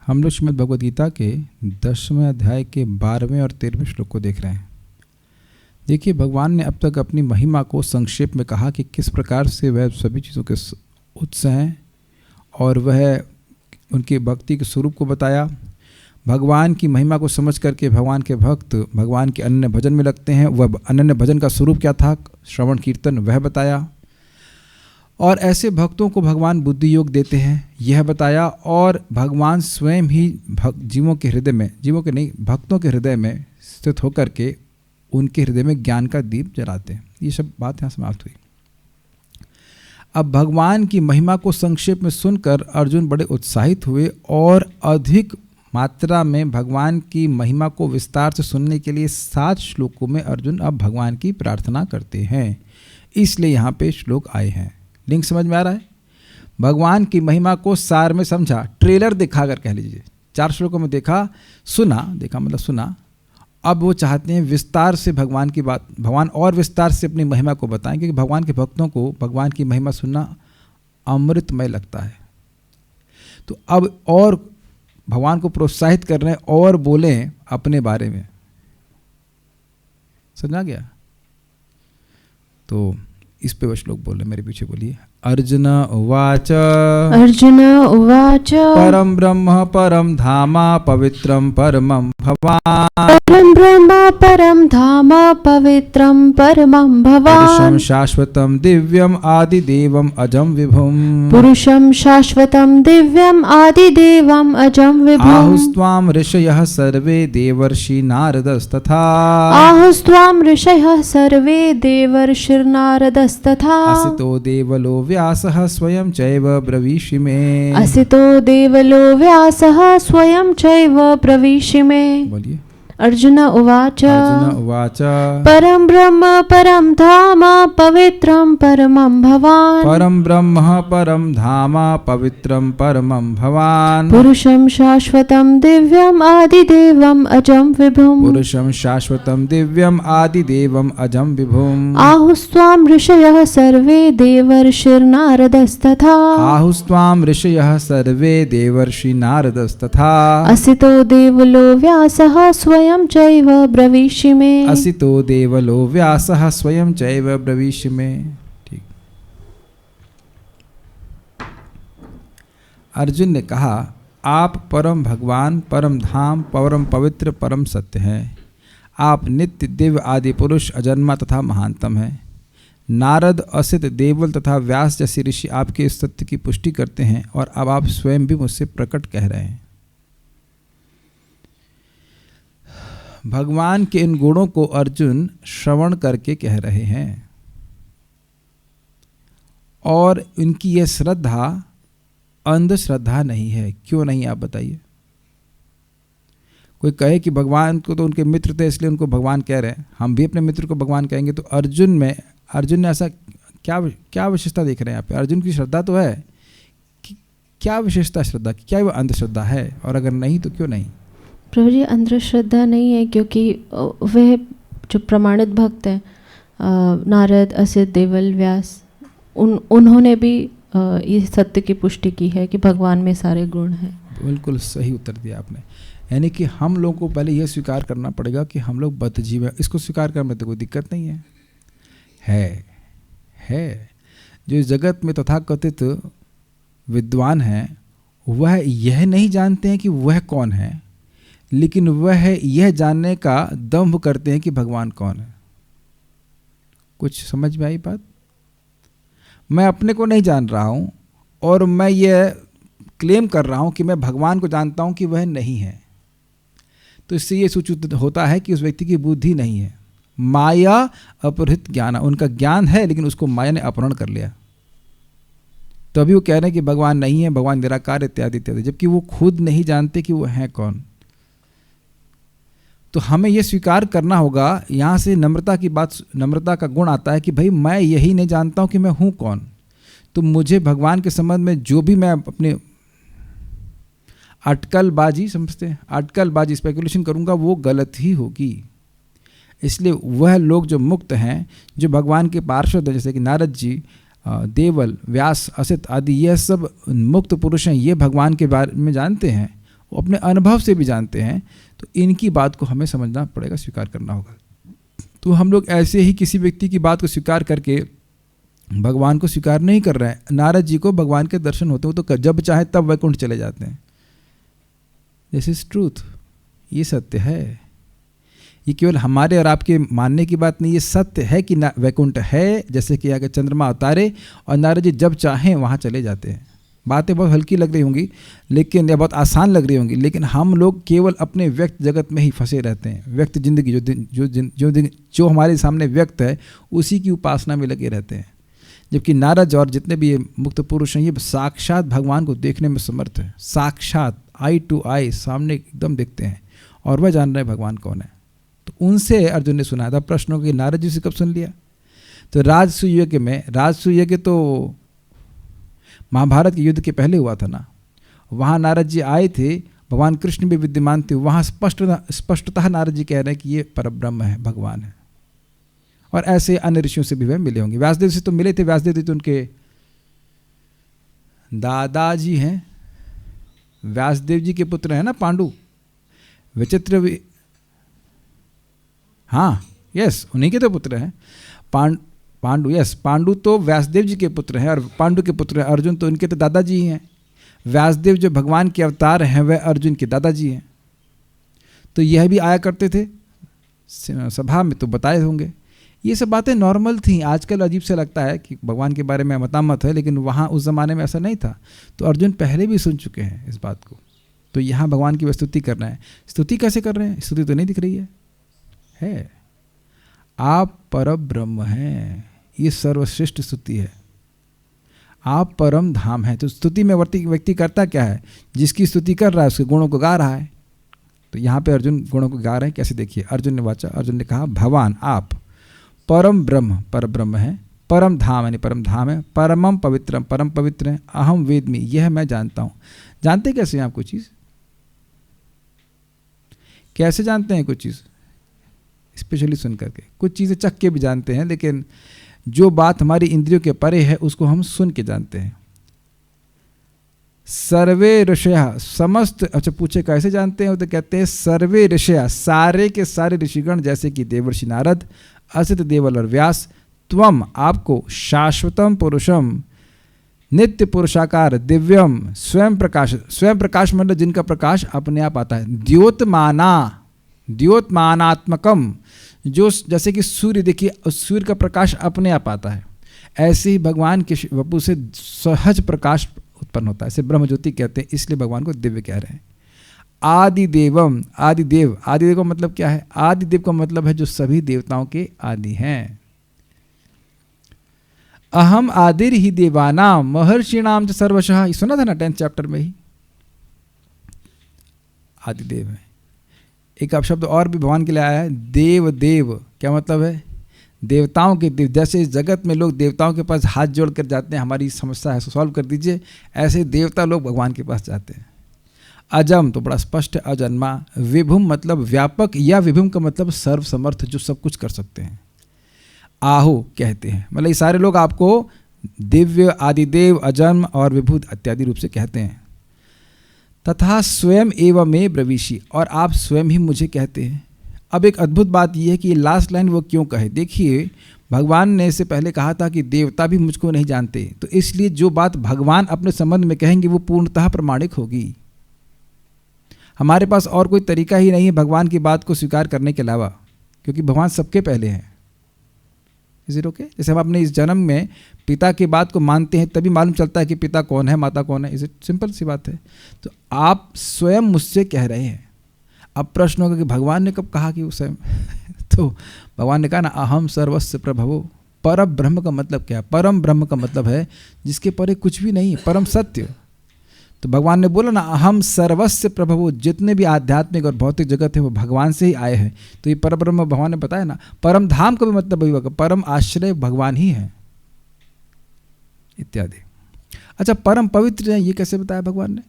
हम लोग श्रीमद् भगवद गीता के 10वें अध्याय के 12वें और 13वें श्लोक को देख रहे हैं। देखिए, भगवान ने अब तक अपनी महिमा को संक्षेप में कहा कि किस प्रकार से वह सभी चीज़ों के उत्स हैं और वह उनकी भक्ति के स्वरूप को बताया। भगवान की महिमा को समझ करके भगवान के भक्त भगवान के अनन्य भजन में लगते हैं। वह अनन्य भजन का स्वरूप क्या था, श्रवण कीर्तन, वह बताया। और ऐसे भक्तों को भगवान बुद्धि योग देते हैं, यह बताया। और भगवान स्वयं ही जीवों के हृदय में, जीवों के नहीं, भक्तों के हृदय में स्थित होकर के उनके हृदय में ज्ञान का दीप जलाते हैं। ये सब बात यहाँ समाप्त हुई। अब भगवान की महिमा को संक्षेप में सुनकर अर्जुन बड़े उत्साहित हुए और अधिक मात्रा में भगवान की महिमा को विस्तार से सुनने के लिए 7 श्लोकों में अर्जुन अब भगवान की प्रार्थना करते हैं। इसलिए यहाँ पे श्लोक आए हैं। लिंक समझ में आ रहा है? भगवान की महिमा को सार में समझा, ट्रेलर दिखा कर कह लीजिए। 4 श्लोकों में देखा, सुना, देखा मतलब सुना। अब वो चाहते हैं विस्तार से भगवान की बात, भगवान और विस्तार से अपनी महिमा को बताएं, क्योंकि भगवान के भक्तों को भगवान की महिमा सुनना अमृतमय लगता है। तो अब और भगवान को प्रोत्साहित कर रहे हैं और बोलें अपने बारे में। समझा गया? तो इस पे वो श्लोक बोल रहे, मेरे पीछे बोलिए। अर्जुन उवाच परम ब्रह्म परम धामा पवित्रम परमं भवान्। परम ब्रह्म परम धाम पवित्रम परमं भवान्। पुरुषं शाश्वतं दिव्यम आदिदेवम अजम विभुम। पुरुषं शाश्वतं दिव्यम आदिदेवम अजम विभुम। आहुस्त्वां ऋषयः सर्वे देवर्षि नारदस्तथा। आहुस्त्वां ऋषयः सर्वे देवर्षिर्नारदस्तथा। असितो देवलो व्यासः स्वयं चैव ब्रवीषि मे। असितो देवलो व्यासः स्वयं चैव ब्रवीषि मे। बोलिए। अर्जुन उवाच परम ब्रह्म परम धाम पवित्रम परमं भवान्। परम ब्रह्म परम धाम पवित्रम परमं भवान्। पुरुषं शाश्वतं दिव्यम आदिदेवम अजम विभुम। पुरुषं शाश्वतं दिव्यम आदिदेवम अजम विभुम। आहुस्त्वां ऋषयः सर्वे देवर्षिर्नारदस्तथा। आहुस्त्वां ऋषयः सर्वे देवर्षि नारदस्तथा। असितो देवलो व्यासः स्वयं चैव ब्रवीषि मे। असितो देवलो व्यासः स्वयं चैव ब्रवीषि मे। ठीक। अर्जुन ने कहा, आप परम भगवान, परम धाम, परम पवित्र, परम सत्य हैं। आप नित्य दिव्य आदि पुरुष, अजन्मा तथा महानतम हैं। नारद, असित, देवल तथा व्यास जैसे ऋषि आपके इस सत्य की पुष्टि करते हैं और अब आप स्वयं भी मुझसे प्रकट कह रहे हैं। भगवान के इन गुणों को अर्जुन श्रवण करके कह रहे हैं और इनकी यह श्रद्धा अंधश्रद्धा नहीं है। क्यों नहीं, आप बताइए। कोई कहे कि भगवान को तो उनके मित्र थे इसलिए उनको भगवान कह रहे हैं, हम भी अपने मित्र को भगवान कहेंगे, तो अर्जुन ने ऐसा क्या विशेषता देख रहे हैं यहाँ पे? अर्जुन की श्रद्धा तो है, क्या विशेषता श्रद्धा की? क्या वो अंधश्रद्धा है? और अगर नहीं तो क्यों नहीं? प्रभु जी, अंधश्रद्धा नहीं है, क्योंकि वह जो प्रमाणित भक्त हैं, नारद, असित, देवल, व्यास, उन्होंने भी ये सत्य की पुष्टि की है कि भगवान में सारे गुण हैं। बिल्कुल सही उत्तर दिया आपने। यानी कि हम लोगों को पहले यह स्वीकार करना पड़ेगा कि हम लोग बद्ध जीव हैं। इसको स्वीकार करने में तो कोई दिक्कत नहीं है। जो इस जगत में तथाकथित विद्वान हैं वह यह नहीं जानते हैं कि वह कौन है, लेकिन वह यह जानने का दंभ करते हैं कि भगवान कौन है। कुछ समझ में आई बात? मैं अपने को नहीं जान रहा हूं और मैं यह क्लेम कर रहा हूं कि मैं भगवान को जानता हूं कि वह नहीं है, तो इससे यह सूचित होता है कि उस व्यक्ति की बुद्धि नहीं है। माया अपहृत ज्ञान, उनका ज्ञान है लेकिन उसको माया ने अपहरण कर लिया। तभी वो कह रहे हैं कि भगवान नहीं है, भगवान निराकार इत्यादि इत्यादि, जबकि वो खुद नहीं जानते कि वो है कौन। तो हमें यह स्वीकार करना होगा। यहाँ से नम्रता की बात, नम्रता का गुण आता है कि भाई मैं यही नहीं जानता हूँ कि मैं हूँ कौन, तो मुझे भगवान के संबंध में जो भी मैं अपने अटकलबाजी, समझते हैं, अटकलबाजी स्पेकुलेशन करूँगा वो गलत ही होगी। इसलिए वह लोग जो मुक्त हैं, जो भगवान के पार्षद हैं, जैसे कि नारद जी, देवल, व्यास, असित आदि, यह सब मुक्त पुरुष हैं, ये भगवान के बारे में जानते हैं वो अपने अनुभव से भी जानते हैं। तो इनकी बात को हमें समझना पड़ेगा, स्वीकार करना होगा। तो हम लोग ऐसे ही किसी व्यक्ति की बात को स्वीकार करके भगवान को स्वीकार नहीं कर रहे हैं। नारद जी को भगवान के दर्शन होते हैं, वो तो जब चाहे तब वैकुंठ चले जाते हैं। दिस इज ट्रूथ, ये सत्य है। ये केवल हमारे और आपके मानने की बात नहीं, ये सत्य है कि वैकुंठ है। जैसे कि आगे चंद्रमा उतारे और नारद जी जब चाहें वहाँ चले जाते हैं। बातें बहुत हल्की लग रही होंगी लेकिन, या बहुत आसान लग रही होंगी, लेकिन हम लोग केवल अपने व्यक्त जगत में ही फंसे रहते हैं। व्यक्त जिंदगी जो हमारे सामने व्यक्त है उसी की उपासना में लगे रहते हैं। जबकि नारद और जितने भी ये मुक्त पुरुष हैं, ये साक्षात भगवान को देखने में समर्थ है। साक्षात आई टू आई सामने एकदम देखते हैं और वह जान रहे हैं भगवान कौन है। तो उनसे अर्जुन ने सुना था प्रश्नों कि नारद जी से कब सुन लिया? तो राजसूय यज्ञ में, राजसूय यज्ञ तो महाभारत के युद्ध के पहले हुआ था ना। वहाँ नारद जी आए थे, भगवान कृष्ण भी विद्यमान थे। वहाँ स्पष्टतः नारद जी कह रहे हैं कि ये परब्रह्म है, भगवान है। और ऐसे अन्य ऋषियों से भी वह मिले होंगे। व्यासदेव से तो मिले थे। व्यासदेव जी तो उनके दादाजी हैं। व्यासदेव जी के पुत्र हैं ना पांडु। विचित्र भी, हाँ यस, उन्हीं के तो पुत्र हैं पांडु। यस, पांडु तो व्यासदेव जी के पुत्र हैं और पांडु के पुत्र हैं। अर्जुन तो उनके तो दादाजी ही हैं। व्यासदेव जो भगवान के अवतार हैं वह अर्जुन के दादाजी हैं। तो यह भी आया करते थे सभा में, तो बताए होंगे। ये सब बातें नॉर्मल थी। आजकल अजीब से लगता है कि भगवान के बारे में मतामत है, लेकिन वहाँ उस ज़माने में ऐसा नहीं था। तो अर्जुन पहले भी सुन चुके हैं इस बात को। तो यहाँ भगवान की स्तुति कर रहे हैं। स्तुति कैसे कर रहे हैं? स्तुति तो नहीं दिख रही है। आप परब्रह्म हैं, ये सर्वश्रेष्ठ स्तुति है। आप परम धाम हैं। तो स्तुति में व्यक्ति करता क्या है? जिसकी स्तुति कर रहा है उसके गुणों को गा रहा है। तो यहाँ पे अर्जुन गुणों को गा रहे हैं। कैसे? देखिए, अर्जुन ने वाचा, अर्जुन ने कहा भगवान आप परम ब्रह्म, परब्रह्म है। परम धाम यानी परम धाम है। परमम पवित्रम, परम पवित्र है। अहम वेदमी, यह मैं जानता हूँ। जानते कैसे हैं आप कोई चीज़? कैसे जानते हैं कुछ चीज़? स्पेशली सुन करके। कुछ चीज़ें चख के भी जानते हैं, लेकिन जो बात हमारी इंद्रियों के परे है उसको हम सुन के जानते हैं। सर्वे ऋषयः, समस्त, अच्छा पूछे कैसे जानते हैं? तो कहते हैं सर्वे ऋषयः, सारे के सारे ऋषिगण, जैसे कि देवर्षि नारद, असित देवल और व्यास, त्वम आपको, शाश्वतम पुरुषम, नित्य पुरुषाकार, दिव्यम, स्वयं प्रकाश। स्वयं प्रकाश मतलब जिनका प्रकाश अपने आप आता है। द्योतमानात्मकम, जो जैसे कि सूर्य, देखिए सूर्य का प्रकाश अपने आप आता है, ऐसे ही भगवान के वपु से सहज प्रकाश उत्पन्न होता है। इसे ब्रह्म ज्योति कहते हैं, इसलिए भगवान को दिव्य कह रहे हैं। आदिदेवम, आदिदेव, आदिदेव का मतलब क्या है? आदिदेव का मतलब है जो सभी देवताओं के आदि हैं। अहम आदिर ही देवानाम महर्षिणाम च सर्वशः, ये सुना था ना 10th चैप्टर में ही। आदिदेव है। एक शब्द और भी भगवान के लिए आया है, देव देव। क्या मतलब है? देवताओं के देव। जैसे इस जगत में लोग देवताओं के पास हाथ जोड़ कर जाते हैं, हमारी समस्या है सॉल्व कर दीजिए, ऐसे देवता लोग भगवान के पास जाते हैं। अजम तो बड़ा स्पष्ट है, अजन्मा। विभुम मतलब व्यापक, या विभुम का मतलब सर्वसमर्थ, जो सब कुछ कर सकते हैं। आहु कहते हैं, मतलब ये सारे लोग आपको दिव्य, आदिदेव, अजन्म और विभु इत्यादि रूप से कहते हैं। तथा स्वयं एवं में ब्रवीषि, और आप स्वयं ही मुझे कहते हैं। अब एक अद्भुत बात यह है कि लास्ट लाइन वो क्यों कहे। देखिए, भगवान ने इससे पहले कहा था कि देवता भी मुझको नहीं जानते, तो इसलिए जो बात भगवान अपने संबंध में कहेंगे वो पूर्णतः प्रमाणिक होगी। हमारे पास और कोई तरीका ही नहीं है भगवान की बात को स्वीकार करने के अलावा, क्योंकि भगवान सबके पहले हैं। Is it okay? जैसे हम अपने इस जन्म में पिता की बात को मानते हैं, तभी मालूम चलता है कि पिता कौन है, माता कौन है। Is it? सिंपल सी बात है। तो आप स्वयं मुझसे कह रहे हैं। अब प्रश्न होगा कि भगवान ने कब कहा कि वो स्वयं तो भगवान ने कहा ना, अहम सर्वस्य प्रभवो। पर ब्रह्म का मतलब क्या है? परम ब्रह्म का मतलब है जिसके परे कुछ भी नहीं, परम सत्य। तो भगवान ने बोला ना, अहम सर्वस्य प्रभवो। जितने भी आध्यात्मिक और भौतिक जगत है वो भगवान से ही आए हैं। तो ये परब्रह्म भगवान ने बताया ना। परम धाम का भी मतलब वही होगा, परम आश्रय भगवान ही है इत्यादि। अच्छा, परम पवित्र है, ये कैसे बताया भगवान ने?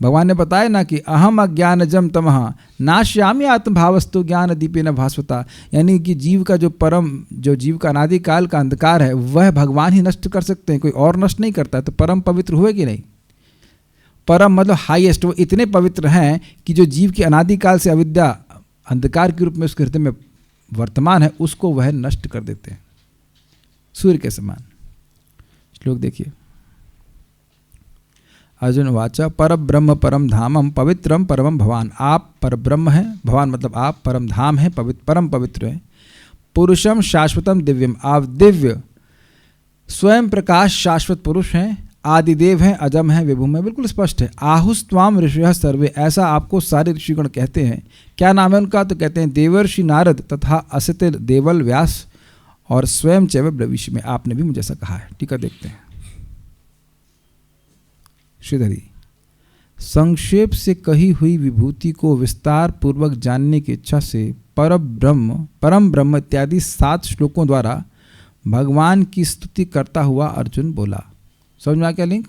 भगवान ने बताया ना कि अहम अज्ञानजम तमः नाश्यामि आत्मभावस्तु ज्ञान दीपेन भास्वता, यानी कि जीव का जो जीव का अनादिकाल का अंधकार है वह भगवान ही नष्ट कर सकते हैं, कोई और नष्ट नहीं करता है। तो परम पवित्र हुए कि नहीं? परम मतलब हाईएस्ट, वो इतने पवित्र हैं कि जो जीव की अनादिकाल से अविद्या अंधकार के रूप में उसके हृदय में वर्तमान है, उसको वह नष्ट कर देते हैं सूर्य के समान। श्लोक देखिए, अर्जुन वाचा पर ब्रह्म परम धामम पवित्रम परमम भवान। आप पर ब्रह्म हैं, भवान मतलब आप, परम धाम है, परम पवित्र है। पुरुषम शाश्वतम दिव्यम, आप दिव्य स्वयं प्रकाश शाश्वत पुरुष हैं, आदिदेव हैं, अजम हैं, विभुम हैं, बिल्कुल स्पष्ट है। आहुस्त्वाम ऋषयः सर्वे, ऐसा आपको सारे ऋषिगण कहते हैं। क्या नाम है उनका? तो कहते हैं देवर्षि नारद तथा असत देवल व्यास और स्वयं चैव ब्रवीषि में, आपने भी मुझे ऐसा कहा है। टीका देखते हैं। श्रीधरी, संक्षेप से कही हुई विभूति को विस्तार पूर्वक जानने की इच्छा से परम ब्रह्म इत्यादि 7 श्लोकों द्वारा भगवान की स्तुति करता हुआ अर्जुन बोला। समझ में आ क्या लिंक?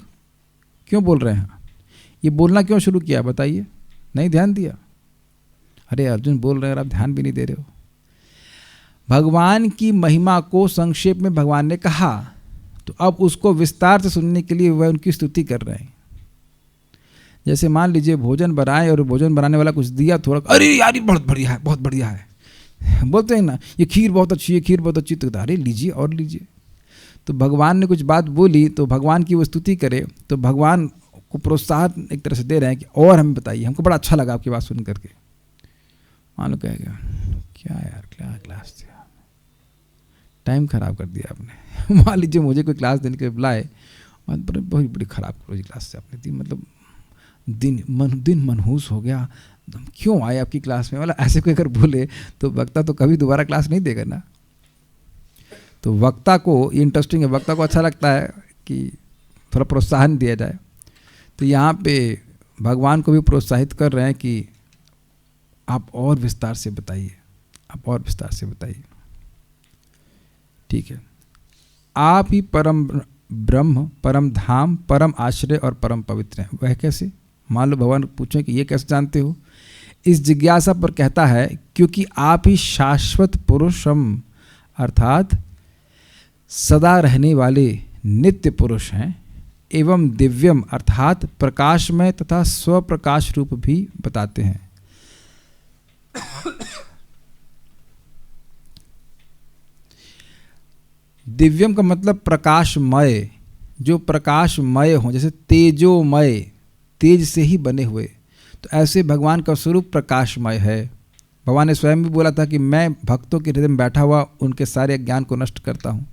क्यों बोल रहे हैं? ये बोलना क्यों शुरू किया बताइए? नहीं ध्यान दिया? अरे अर्जुन बोल रहे हैं और आप ध्यान भी नहीं दे रहे हो। भगवान की महिमा को संक्षेप में भगवान ने कहा, तो अब उसको विस्तार से सुनने के लिए वह उनकी स्तुति कर रहे हैं। जैसे मान लीजिए भोजन बनाए और भोजन बनाने वाला कुछ दिया थोड़ा, अरे यार ये बहुत बढ़िया है, बहुत बढ़िया है, बोलते हैं ना, ये खीर बहुत अच्छी है, खीर बहुत अच्छी, तो अरे लीजिए और लीजिए। तो भगवान ने कुछ बात बोली तो भगवान की वो स्तुति करे, तो भगवान को प्रोत्साहन एक तरह से दे रहे हैं कि और हमें बताइए, हमको बड़ा अच्छा लगा आपकी बात सुन करके। मान लो कहेगा क्या यार क्या क्लास दिया, टाइम खराब कर दिया आपने। मान लीजिए मुझे कोई क्लास देने के बुलाए, बहुत बड़ी खराब क्लास से आपने दी, मतलब दिन मनहूस हो गया, क्यों आए आपकी क्लास में, मतलब ऐसे कोई अगर बोले तो वक्ता तो कभी दोबारा क्लास नहीं देगा ना। तो वक्ता को ये इंटरेस्टिंग है, वक्ता को अच्छा लगता है कि थोड़ा प्रोत्साहन दिया जाए। तो यहाँ पे भगवान को भी प्रोत्साहित कर रहे हैं कि आप और विस्तार से बताइए, आप और विस्तार से बताइए। ठीक है, आप ही परम ब्रह्म, परम धाम, परम आश्रय और परम पवित्र हैं। वह कैसे? मान लो भगवान पूछें कि ये कैसे जानते हो? इस जिज्ञासा पर कहता है क्योंकि आप ही शाश्वत पुरुषम अर्थात सदा रहने वाले नित्य पुरुष हैं, एवं दिव्यम अर्थात प्रकाशमय तथा स्वप्रकाश रूप भी बताते हैं। दिव्यम का मतलब प्रकाशमय, जो प्रकाशमय हो, जैसे तेजोमय, तेज से ही बने हुए, तो ऐसे भगवान का स्वरूप प्रकाशमय है। भगवान ने स्वयं भी बोला था कि मैं भक्तों के हृदय में बैठा हुआ उनके सारे ज्ञान को नष्ट करता हूँ।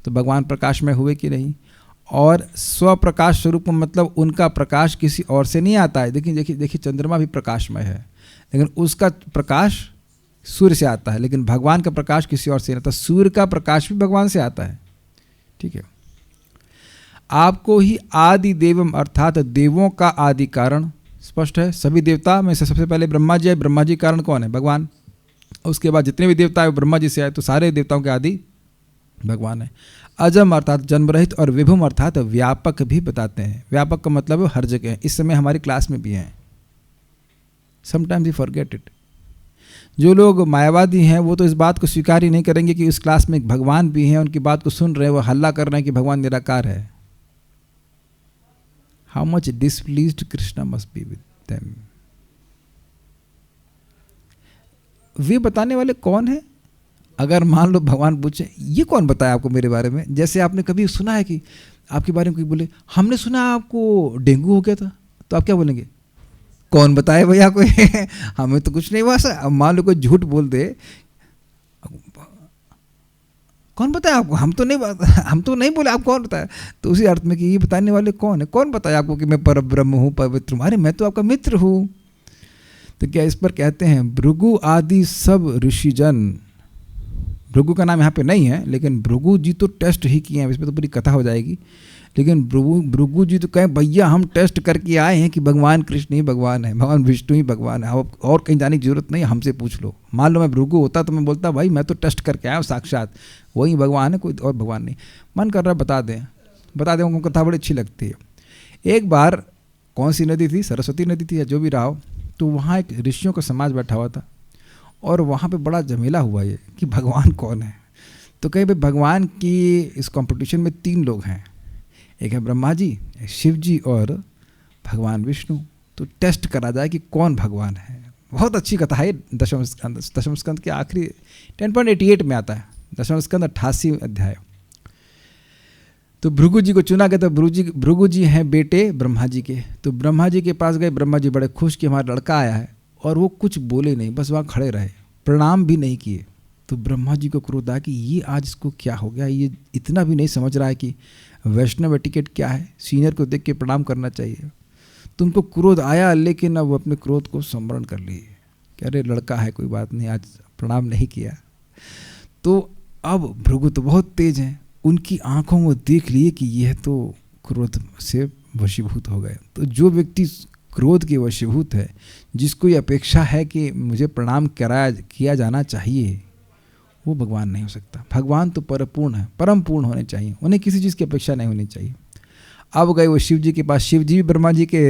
तो भगवान प्रकाशमय हुए कि नहीं? और स्वप्रकाश स्वरूप मतलब उनका प्रकाश किसी और से नहीं आता है। देखिए चंद्रमा भी प्रकाशमय है, लेकिन उसका प्रकाश सूर्य से आता है, लेकिन भगवान का प्रकाश किसी और से नहीं आता। सूर्य का प्रकाश भी भगवान से आता है। ठीक है, आपको ही आदि देवम अर्थात देवों का आदि कारण स्पष्ट है। सभी देवता में से सबसे पहले ब्रह्मा जी है। ब्रह्मा जी कारण कौन है? भगवान। उसके बाद जितने भी देवता है ब्रह्मा जी से आए, तो सारे देवताओं के आदि भगवान है। अजम अर्थात जन्म रहित और विभुम अर्थात व्यापक भी बताते हैं। व्यापक का मतलब हर जगह है। इस समय हमारी क्लास में भी हैं। Sometimes you forget it. जो लोग मायावादी हैं वो तो इस बात को स्वीकार ही नहीं करेंगे कि इस क्लास में एक भगवान भी हैं, उनकी बात को सुन रहे हैं, वो हल्ला कर रहे हैं कि भगवान निराकार है। How much displeased Krishna must be with them. वे बताने वाले कौन है? अगर मान लो भगवान पूछे ये कौन बताया आपको मेरे बारे में, जैसे आपने कभी सुना है कि आपके बारे में कोई बोले हमने सुना आपको डेंगू हो गया था, तो आप क्या बोलेंगे? कौन बताए भैया कोई? हमें तो कुछ नहीं हुआ। अब मान लो कोई झूठ बोल दे, कौन बताया आपको? हम तो नहीं बोले, आप कौन बताया? तो उसी अर्थ में कि ये बताने वाले कौन है? कौन बताया आपको कि मैं परब्रह्म हूँ, पवित्र हूँ? अरे मैं तो आपका मित्र हूँ। तो क्या इस पर कहते हैं भृगु आदि सब ऋषिजन। भृगु का नाम यहाँ पे नहीं है, लेकिन भृगु जी तो टेस्ट ही किए हैं। इसमें तो पूरी कथा हो जाएगी, लेकिन भृगु जी तो कहें भैया हम टेस्ट करके आए हैं कि भगवान कृष्ण ही भगवान है, भगवान विष्णु ही भगवान है, और कहीं जाने की जरूरत नहीं, हमसे पूछ लो। मान लो मैं भृगु होता तो मैं बोलता भाई मैं तो टेस्ट करके आया हूँ, साक्षात वही भगवान है, कोई और भगवान नहीं। मन कर रहा है बता दें, उनको कथा बड़ी अच्छी लगती है। एक बार कौन सी नदी थी, सरस्वती नदी थी या जो भी रहा हो, तो वहाँ एक ऋषियों का समाज बैठा हुआ था और वहाँ पे बड़ा झमेला हुआ ये कि भगवान कौन है। तो कहीं भाई भगवान की इस कंपटीशन में 3 लोग हैं, एक है ब्रह्मा जी, एक शिव जी और भगवान विष्णु, तो टेस्ट करा जाए कि कौन भगवान है। बहुत अच्छी कथा है। दशम स्कंद के आखिरी 10.88 में आता है, दशम स्कंद 88 अध्याय। तो भृगु जी को चुना गया। तो भृगु जी हैं बेटे ब्रह्मा जी के। तो ब्रह्मा जी के पास गए। ब्रह्मा जी बड़े खुश कि हमारा लड़का आया है, और वो कुछ बोले नहीं, बस वहाँ खड़े रहे, प्रणाम भी नहीं किए। तो ब्रह्मा जी को क्रोध आया कि ये आज इसको क्या हो गया, ये इतना भी नहीं समझ रहा है कि वैष्णव एटिकेट क्या है, सीनियर को देख के प्रणाम करना चाहिए। तो उनको क्रोध आया, लेकिन अब वो अपने क्रोध को संवरण कर लिए कि अरे लड़का है, कोई बात नहीं, आज प्रणाम नहीं किया। तो अब भृगु तो बहुत तेज हैं, उनकी आंखों में देख लिए कि यह तो क्रोध से वशीभूत हो गए। तो जो व्यक्ति क्रोध के वशीभूत है, जिसको ये अपेक्षा है कि मुझे प्रणाम किया जाना चाहिए, वो भगवान नहीं हो सकता। भगवान तो परिपूर्ण है, परम पूर्ण होने चाहिए, उन्हें किसी चीज़ की अपेक्षा नहीं होनी चाहिए। अब गए वो शिव जी के पास। शिव जी भी ब्रह्मा जी के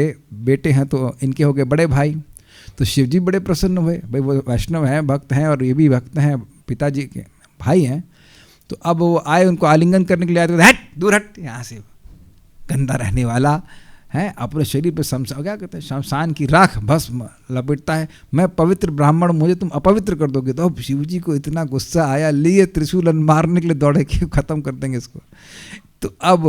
बेटे हैं, तो इनके हो गए बड़े भाई। तो शिव जी बड़े प्रसन्न हुए, भाई वो वैष्णव हैं, भक्त हैं, और ये भी भक्त हैं, पिताजी के भाई हैं। तो अब वो आए, उनको आलिंगन करने के लिए आए, तो हट दूर हट, यहाँ से गंदा रहने वाला है, अपने शरीर पे शमशान, क्या कहते हैं, शमशान की राख भस्म लपेटता है, मैं पवित्र ब्राह्मण, मुझे तुम अपवित्र कर दोगे। तो अब शिव जी को इतना गुस्सा आया, लिए त्रिशूल मारने के लिए दौड़े कि खत्म कर देंगे इसको। तो अब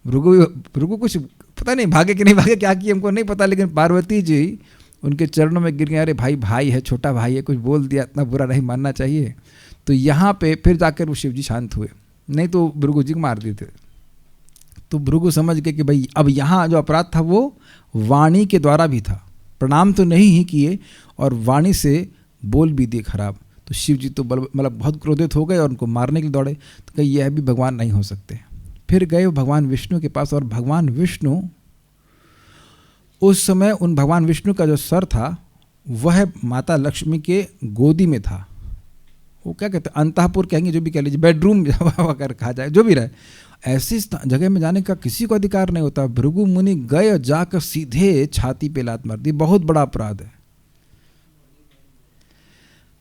भृगु कुछ पता नहीं भागे कि नहीं भागे, क्या किए हमको नहीं पता, लेकिन पार्वती जी उनके चरणों में गिर गए। अरे भाई है, छोटा भाई है, कुछ बोल दिया, इतना बुरा नहीं मानना चाहिए। तो यहाँ पे फिर जाकर वो शिव जी शांत हुए, नहीं तो भृगु जी को मार देते। तो भृगु समझ गए कि भाई अब यहाँ जो अपराध था वो वाणी के द्वारा भी था, प्रणाम तो नहीं ही किए और वाणी से बोल भी दिए खराब। तो शिव जी तो मतलब बहुत क्रोधित हो गए और उनको मारने के लिए दौड़े। तो कहीं यह भी भगवान नहीं हो सकते। फिर गए भगवान विष्णु के पास, और भगवान विष्णु उस समय उन भगवान विष्णु का जो सर था वह माता लक्ष्मी के गोदी में था। वो क्या कहते हैं, अंतःपुर कहेंगे, जो भी कह लीजिए, बेडरूम अगर कहा जाए, जो भी रहे, ऐसी जगह में जाने का किसी को अधिकार नहीं होता। भृगु मुनि गए और जाकर सीधे छाती पे लात मार दी, बहुत बड़ा अपराध है।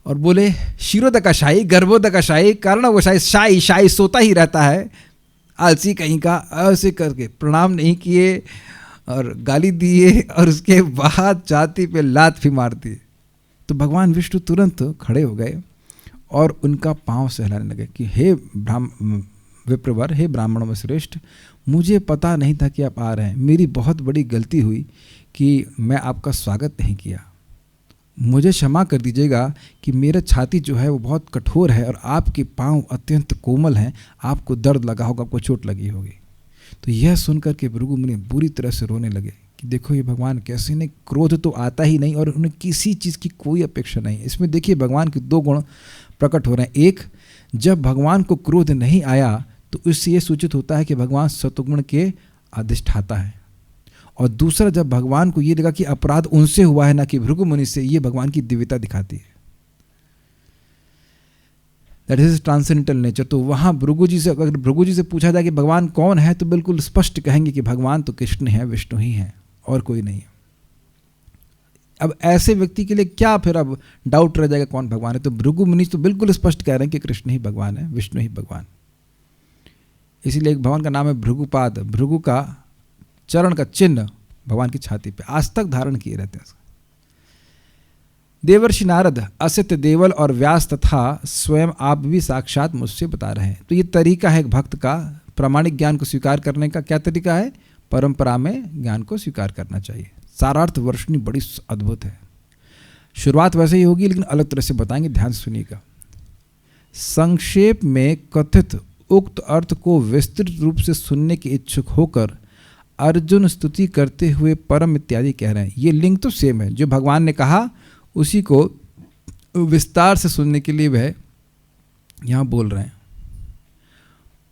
और बोले शिरोदकाशाही, गर्भोदकाशाही, कर्णवशाही, शाही शाही सोता ही रहता है, आलसी कहीं का, ऐसे करके प्रणाम नहीं किए और गाली दिए, और उसके बाद छाती पे लात भी मार दी। तो भगवान विष्णु तुरंत खड़े हो गए और उनका पांव सहलाने लगे कि हे विप्रवर, हे ब्राह्मणों में श्रेष्ठ, मुझे पता नहीं था कि आप आ रहे हैं, मेरी बहुत बड़ी गलती हुई कि मैं आपका स्वागत नहीं किया, मुझे क्षमा कर दीजिएगा कि मेरा छाती जो है वो बहुत कठोर है और आपके पांव अत्यंत कोमल हैं, आपको दर्द लगा होगा, आपको चोट लगी होगी। तो यह सुनकर के भृगु मुनि बुरी तरह से रोने लगे कि देखो ये भगवान कैसे, नहीं क्रोध तो आता ही नहीं और उन्हें किसी चीज़ की कोई अपेक्षा नहीं। इसमें देखिए भगवान के दो गुण प्रकट हो रहे हैं। एक, जब भगवान को क्रोध नहीं आया तो इससे ये सूचित होता है कि भगवान सत्वगुण के अधिष्ठाता है, और दूसरा, जब भगवान को ये लगा कि अपराध उनसे हुआ है ना कि भृगु मुनि से, ये भगवान की दिव्यता दिखाती है। That is transcendental nature. तो वहाँ भृगु जी से, अगर भृगु जी से पूछा जाए कि भगवान कौन है, तो बिल्कुल स्पष्ट कहेंगे कि भगवान तो कृष्ण है, विष्णु ही है और कोई नहीं है। अब ऐसे व्यक्ति के लिए क्या फिर अब डाउट रह जाएगा कौन भगवान है। तो भृगु मुनि तो बिल्कुल स्पष्ट कह रहे हैं कि कृष्ण ही भगवान है, विष्णु ही भगवान। इसीलिए एक भगवान का नाम है भृगुपाद, भृगु का चरण का चिन्ह भगवान की छाती पे आज तक धारण किए रहते हैं। देवर्षि नारद, असत्य देवल और व्यास तथा स्वयं आप भी साक्षात मुझसे बता रहे हैं। तो ये तरीका है एक भक्त का प्रामाणिक ज्ञान को स्वीकार करने का। क्या तरीका है? परंपरा में ज्ञान को स्वीकार करना चाहिए। सारार्थ वर्षणी बड़ी अद्भुत है। शुरुआत वैसे ही होगी लेकिन अलग तरह से बताएंगे, ध्यान से सुनिएगा। संक्षेप में कथित उक्त अर्थ को विस्तृत रूप से सुनने के इच्छुक होकर अर्जुन स्तुति करते हुए परम इत्यादि कह रहे हैं। ये लिंग तो सेम है, जो भगवान ने कहा उसी को विस्तार से सुनने के लिए वह यहाँ बोल रहे हैं।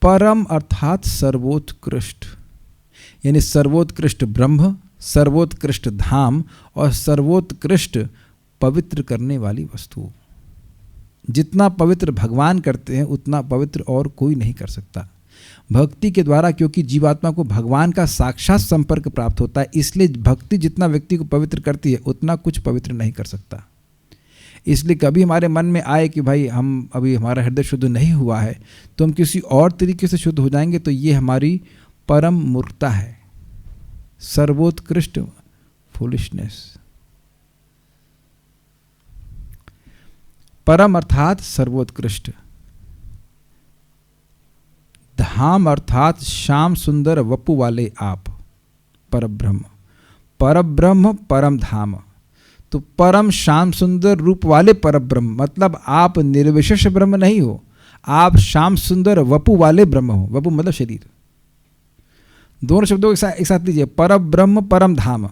परम अर्थात सर्वोत्कृष्ट, यानी सर्वोत्कृष्ट ब्रह्म, सर्वोत्कृष्ट धाम और सर्वोत्कृष्ट पवित्र करने वाली वस्तु। जितना पवित्र भगवान करते हैं उतना पवित्र और कोई नहीं कर सकता। भक्ति के द्वारा, क्योंकि जीवात्मा को भगवान का साक्षात संपर्क प्राप्त होता है, इसलिए भक्ति जितना व्यक्ति को पवित्र करती है उतना कुछ पवित्र नहीं कर सकता। इसलिए कभी हमारे मन में आए कि भाई हम अभी हमारा हृदय शुद्ध नहीं हुआ है तो हम किसी और तरीके से शुद्ध हो जाएंगे, तो ये हमारी परम मूर्खता है। सर्वोत्कृष्ट फूलिशनेस। परम अर्थात सर्वोत्कृष्ट, धाम अर्थात श्याम सुंदर वपु वाले आप, परब्रह्म। परब्रह्म परम धाम, तो परम श्याम सुंदर रूप वाले परब्रह्म, मतलब आप निर्विशेष ब्रह्म नहीं हो, आप श्याम सुंदर वपु वाले ब्रह्म हो। वपु मतलब शरीर। दोनों शब्दों को एक साथ लीजिए, परब्रह्म परम धाम।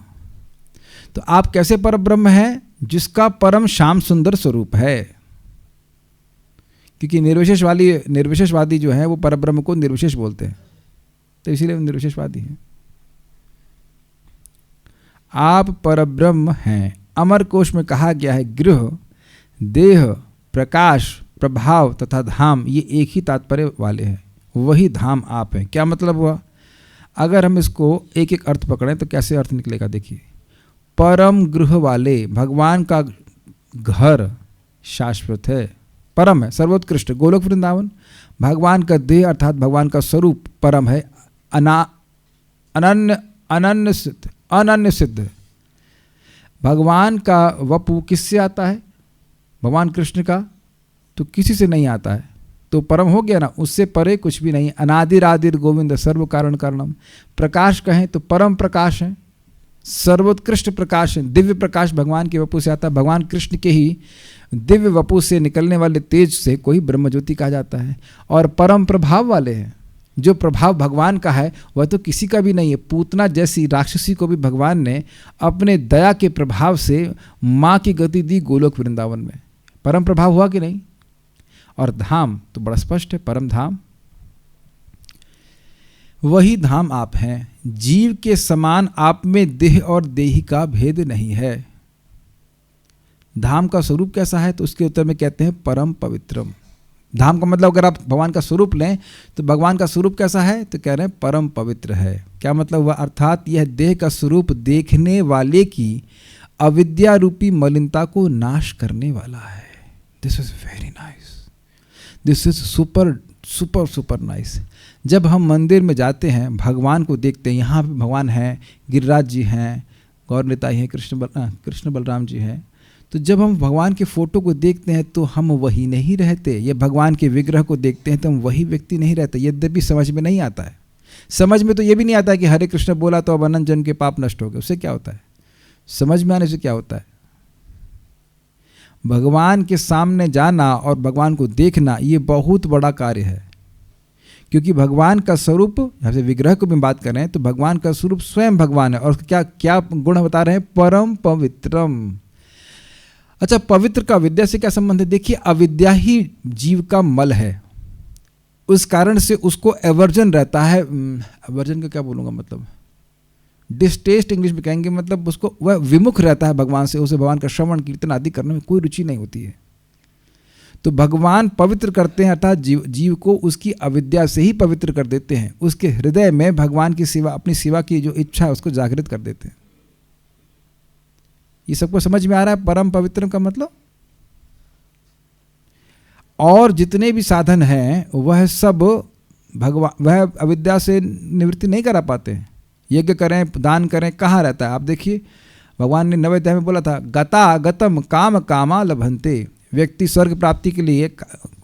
तो आप कैसे परब्रह्म हैं? जिसका परम श्याम सुंदर स्वरूप है। क्योंकि निर्विशेषवादी जो है वो परब्रह्म को निर्विशेष बोलते हैं, तो इसीलिए वो निर्विशेषवादी हैं। आप परब्रह्म हैं। अमर कोश में कहा गया है, गृह, देह, प्रकाश, प्रभाव तथा धाम ये एक ही तात्पर्य वाले हैं, वही धाम आप हैं। क्या मतलब हुआ? अगर हम इसको एक एक अर्थ पकड़ें तो कैसे अर्थ निकलेगा? देखिए, परम गृह वाले, भगवान का घर शाश्वत है, परम है, सर्वोत्कृष्ट, गोलोक वृंदावन। भगवान का देह अर्थात भगवान का स्वरूप परम है, अनन्य सिद्ध। भगवान का वपु किससे आता है? भगवान कृष्ण का तो किसी से नहीं आता है, तो परम हो गया ना, उससे परे कुछ भी नहीं। अनादिरादिर गोविंद सर्व कारण कारणम। प्रकाश कहें तो परम प्रकाश है, सर्वोत्कृष्ट प्रकाश है, दिव्य प्रकाश भगवान के वपु से आता है। भगवान कृष्ण के ही दिव्य वपु से निकलने वाले तेज से कोई ब्रह्मज्योति कहा जाता है। और परम प्रभाव वाले हैं, जो प्रभाव भगवान का है वह तो किसी का भी नहीं है। पूतना जैसी राक्षसी को भी भगवान ने अपने दया के प्रभाव से माँ की गति दी गोलोक वृंदावन में। परम प्रभाव हुआ कि नहीं? और धाम तो बड़ा स्पष्ट है, परम धाम, वही धाम आप हैं। जीव के समान आप में देह और देही का भेद नहीं है। धाम का स्वरूप कैसा है? तो उसके उत्तर में कहते हैं परम पवित्रम। धाम का मतलब अगर आप भगवान का स्वरूप लें तो भगवान का स्वरूप कैसा है? तो कह रहे हैं परम पवित्र है। क्या मतलब हुआ? अर्थात यह देह का स्वरूप देखने वाले की अविद्या रूपी मलिनता को नाश करने वाला है। This is very nice, this is super super super nice. जब हम मंदिर में जाते हैं, भगवान को देखते हैं, यहाँ पे भगवान हैं, गिरिराज जी हैं, गौर निताई हैं, कृष्ण बलराम जी हैं, तो जब हम भगवान के फोटो को देखते हैं तो हम वही नहीं रहते। ये भगवान के विग्रह को देखते हैं तो हम वही व्यक्ति नहीं रहते। यद्यपि समझ में नहीं आता है, समझ में तो ये भी नहीं आता है कि हरे कृष्ण बोला तो अब अनंत जन्म के पाप नष्ट हो गए। उससे क्या होता है? समझ में आने से क्या होता है? भगवान के सामने जाना और भगवान को देखना ये बहुत बड़ा कार्य है, क्योंकि भगवान का स्वरूप, यहाँ से विग्रह को भी बात कर रहे हैं तो भगवान का स्वरूप स्वयं भगवान है। और क्या क्या गुण बता रहे हैं? परम पवित्रम। अच्छा, पवित्र का अविद्या से क्या संबंध है? देखिए, अविद्या ही जीव का मल है, उस कारण से उसको एवर्जन रहता है। एवर्जन का क्या बोलूँगा, मतलब डिस्टेस्ट इंग्लिश में कहेंगे, मतलब उसको वह विमुख रहता है भगवान से, उसे भगवान का श्रवण कीर्तन आदि करने में कोई रुचि नहीं होती है। तो भगवान पवित्र करते हैं, अर्थात जीव को उसकी अविद्या से ही पवित्र कर देते हैं। उसके हृदय में भगवान की सेवा, अपनी सेवा की जो इच्छा है उसको जागृत कर देते हैं। ये सबको समझ में आ रहा है परम पवित्र का मतलब? और जितने भी साधन हैं वह सब भगवान, वह अविद्या से निवृत्ति नहीं करा पाते हैं। यज्ञ करें, दान करें, कहाँ रहता है? आप देखिए, भगवान ने 9वें अध्याय में बोला था, गता गतम काम कामा लभन्ते। व्यक्ति स्वर्ग प्राप्ति के लिए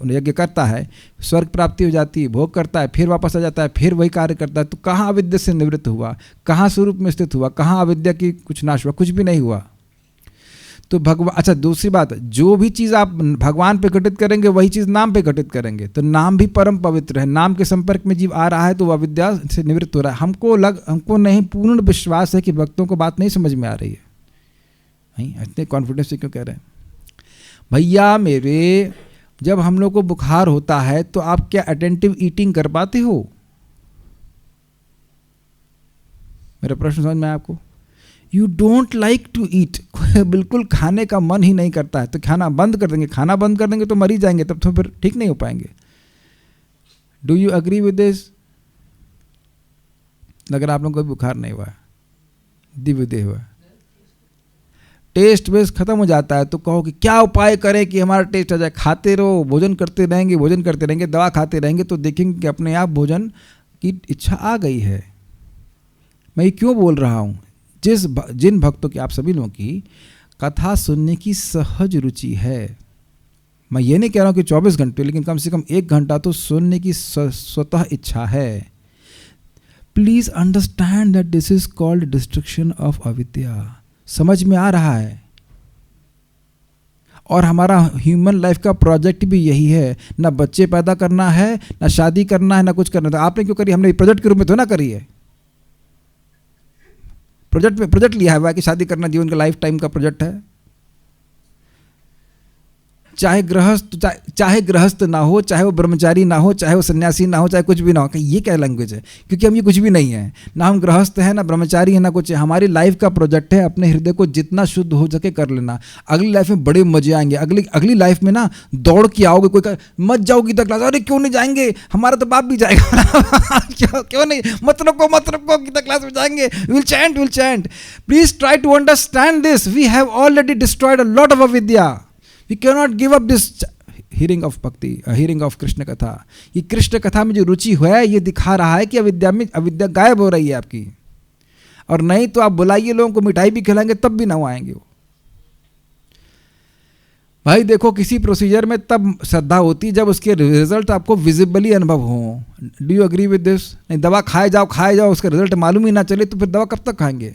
यज्ञ करता है, स्वर्ग प्राप्ति हो जाती है, भोग करता है, फिर वापस आ जाता है, फिर वही कार्य करता है। तो कहाँ अविद्या से निवृत्त हुआ? कहाँ स्वरूप में स्थित हुआ? कहाँ अविद्या की कुछ नाश हुआ? कुछ भी नहीं हुआ। तो भगवान, अच्छा दूसरी बात, जो भी चीज़ आप भगवान पे घटित करेंगे वही चीज़ नाम पे घटित करेंगे, तो नाम भी परम पवित्र है। नाम के संपर्क में जीव आ रहा है तो वह अविद्या से निवृत्त हो रहा है। हमको नहीं पूर्ण विश्वास है कि भक्तों को बात नहीं समझ में आ रही है। नहीं, इतने कॉन्फिडेंस से क्यों कह रहे हैं? भैया मेरे, जब हम लोग को बुखार होता है तो आप क्या अटेंटिव ईटिंग कर पाते हो? मेरा प्रश्न समझ में आया आपको? You don't like to eat, बिल्कुल खाने का मन ही नहीं करता है, तो खाना बंद कर देंगे। खाना बंद कर देंगे तो मर ही जाएंगे, तब तो फिर ठीक नहीं हो पाएंगे। Do you agree with this? लग रहा आप लोगों को बुखार नहीं हुआ है, दिव्य देह हुआ है, टेस्ट बेस खत्म हो जाता है, तो कहो कि क्या उपाय करें कि हमारा टेस्ट आ जाए? खाते रहो, भोजन करते रहेंगे, दवा खाते रहेंगे तो देखेंगे कि अपने आप भोजन की इच्छा आ गई है। मैं ये क्यों बोल रहा हूँ, जिन भक्तों की, आप सभी लोगों की कथा सुनने की सहज रुचि है, मैं ये नहीं कह रहा हूँ कि 24 घंटे, लेकिन कम से कम 1 घंटा तो सुनने की स्वतः इच्छा है, please understand that this is called destruction of अविद्या। समझ में आ रहा है? और हमारा ह्यूमन लाइफ का प्रोजेक्ट भी यही है, ना बच्चे पैदा करना है, ना शादी करना है, ना कुछ करना है। तो आपने क्यों करी? हमने प्रोजेक्ट के रूप में तो ना करी है। प्रोजेक्ट लिया है कि शादी करना जीवन का लाइफ टाइम का प्रोजेक्ट है। चाहे गृहस्थ ना हो, चाहे वो ब्रह्मचारी ना हो, चाहे वो सन्यासी ना हो, चाहे कुछ भी ना हो। ये क्या लैंग्वेज है? क्योंकि हम ये कुछ भी नहीं है, ना हम गृहस्थ हैं, ना ब्रह्मचारी है, ना कुछ है। हमारी लाइफ का प्रोजेक्ट है अपने हृदय को जितना शुद्ध हो सके कर लेना। अगली लाइफ में बड़े मजे आएंगे। अगली लाइफ में ना दौड़ के आओगे, कोई मत जाओ गीता क्लास, अरे क्यों नहीं जाएंगे, हमारा तो बाप भी जाएगा क्यों नहीं, मत रखो गीता क्लास में जाएंगे, will chant. Please try to understand this, we have already destroyed a lot of अविद्या। We cannot give up this hearing of bhakti, hearing of Krishna कथा। ये कृष्ण कथा में जो रुचि है, ये दिखा रहा है कि अविद्या गायब हो रही है आपकी। और नहीं तो आप बुलाइए लोगों को, मिठाई भी खिलाएंगे, तब भी ना वो आएंगे। वो भाई देखो, किसी प्रोसीजर में तब श्रद्धा होती जब उसके रिजल्ट आपको विजिबली अनुभव हो। Do you agree with this? नहीं, दवा खाए जाओ, उसका रिजल्ट मालूम ही ना चले तो फिर दवा कब तक खाएंगे?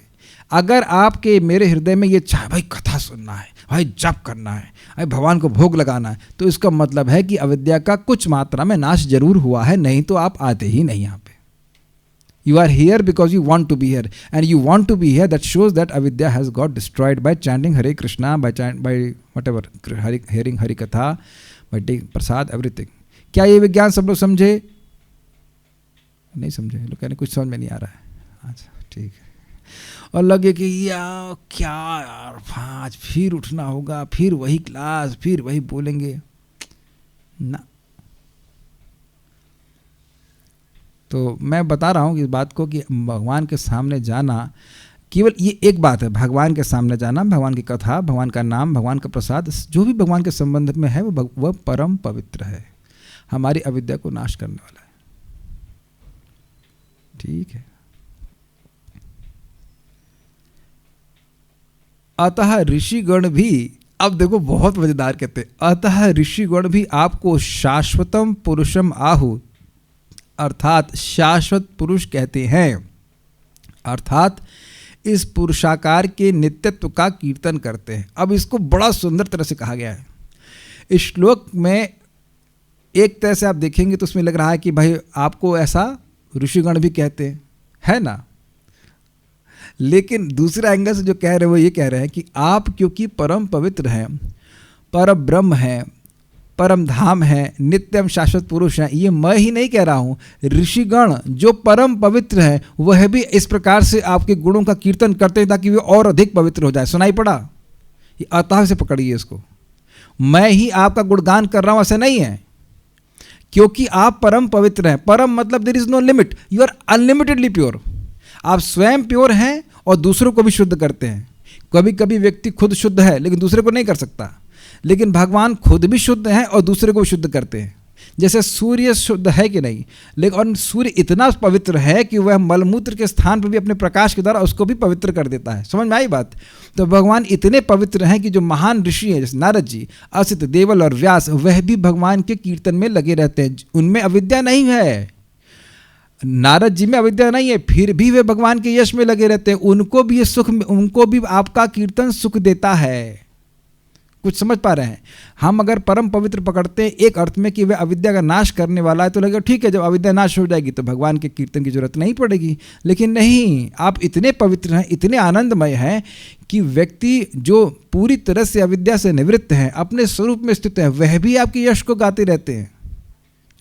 अगर आपके मेरे हृदय में ये चाहे भाई कथा सुनना है, भाई जप करना है, भाई भगवान को भोग लगाना है, तो इसका मतलब है कि अविद्या का कुछ मात्रा में नाश जरूर हुआ है, नहीं तो आप आते ही नहीं यहाँ पे। You are here because you want to be here, and you want to be here, that shows that अविद्या has got destroyed by chanting Hare Krishna, by whatever, hearing हरि कथा, बाय टेकिंग प्रसाद, एवरीथिंग। क्या ये विज्ञान सब लोग समझे? नहीं समझे? लोग कहने कुछ समझ में नहीं आ रहा है। अच्छा ठीक है। और लगे कि क्या यार, आज फिर उठना होगा, फिर वही क्लास, फिर वही बोलेंगे ना। तो मैं बता रहा हूँ इस बात को कि भगवान के सामने जाना, केवल ये एक बात है, भगवान के सामने जाना, भगवान की कथा, भगवान का नाम, भगवान का प्रसाद, जो भी भगवान के संबंध में है वह परम पवित्र है, हमारी अविद्या को नाश करने वाला है। ठीक है। अतः ऋषिगण भी, अब देखो बहुत मजेदार कहते हैं, अतः ऋषिगण भी आपको शाश्वतम पुरुषम आहु, अर्थात शाश्वत पुरुष कहते हैं, अर्थात इस पुरुषाकार के नित्यत्व का कीर्तन करते हैं। अब इसको बड़ा सुंदर तरह से कहा गया है इस श्लोक में। एक तरह से आप देखेंगे तो उसमें लग रहा है कि भाई आपको ऐसा ऋषिगण भी कहते हैं, है ना। लेकिन दूसरे एंगल से जो कह रहे हैं वो ये कह रहे हैं कि आप क्योंकि परम पवित्र हैं, पर ब्रह्म हैं, परम धाम है, नित्यम शाश्वत पुरुष हैं, ये मैं ही नहीं कह रहा हूँ, ऋषिगण जो परम पवित्र हैं वह भी इस प्रकार से आपके गुणों का कीर्तन करते हैं ताकि वे और अधिक पवित्र हो जाए। सुनाई पड़ा? ये अतः से पकड़िए इसको। मैं ही आपका गुणगान कर रहा हूँ ऐसा नहीं है, क्योंकि आप परम पवित्र हैं। परम मतलब there is no limit, you are unlimitedly pure. आप स्वयं प्योर हैं और दूसरों को भी शुद्ध करते हैं। कभी कभी व्यक्ति खुद शुद्ध है लेकिन दूसरे को नहीं कर सकता, लेकिन भगवान खुद भी शुद्ध हैं और दूसरे को शुद्ध करते हैं। जैसे सूर्य शुद्ध है कि नहीं, लेकिन और सूर्य इतना पवित्र है कि वह मलमूत्र के स्थान पर भी अपने प्रकाश के द्वारा उसको भी पवित्र कर देता है। समझ में आई बात? तो भगवान इतने पवित्र हैं कि जो महान ऋषि हैं जैसे नारद जी, असित, देवल और व्यास, वह भी भगवान के कीर्तन में लगे रहते हैं। उनमें अविद्या नहीं है, नारद जी में अविद्या नहीं है, फिर भी वे भगवान के यश में लगे रहते हैं। उनको भी ये सुख, उनको भी आपका कीर्तन सुख देता है। कुछ समझ पा रहे हैं? हम अगर परम पवित्र पकड़ते हैं एक अर्थ में कि वह अविद्या का नाश करने वाला है, तो लगेगा ठीक है, जब अविद्या नाश हो जाएगी तो भगवान के कीर्तन की जरूरत नहीं पड़ेगी। लेकिन नहीं, आप इतने पवित्र हैं, इतने आनंदमय हैं कि व्यक्ति जो पूरी तरह से अविद्या से निवृत्त हैं, अपने स्वरूप में स्थित है, वह भी आपके यश को गाते रहते हैं।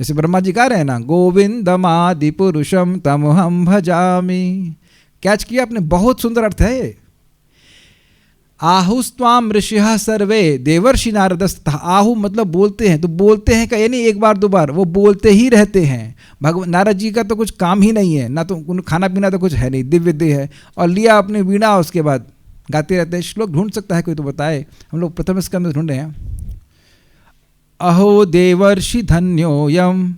जैसे ब्रह्मा जी गा रहे हैं ना, गोविंदमादि पुरुषम तमहम भजामि। कैच किया आपने? बहुत सुंदर अर्थ है। आहुस्त्वाम ऋषिः सर्वे देवर्षि नारदस्तः। आहु मतलब बोलते हैं, तो बोलते हैं का यानी एक बार दो बार, वो बोलते ही रहते हैं। भगवान नारद जी का तो कुछ काम ही नहीं है, ना तो खाना पीना तो कुछ है नहीं, दिव्य देह है, और लिया अपने वीणा, उसके बाद गाते रहते हैं। श्लोक ढूंढ सकता है कोई तो बताए, हम लोग प्रथम स्कंद ढूंढ रहे हैं। अहो देवर्षि धन्योयम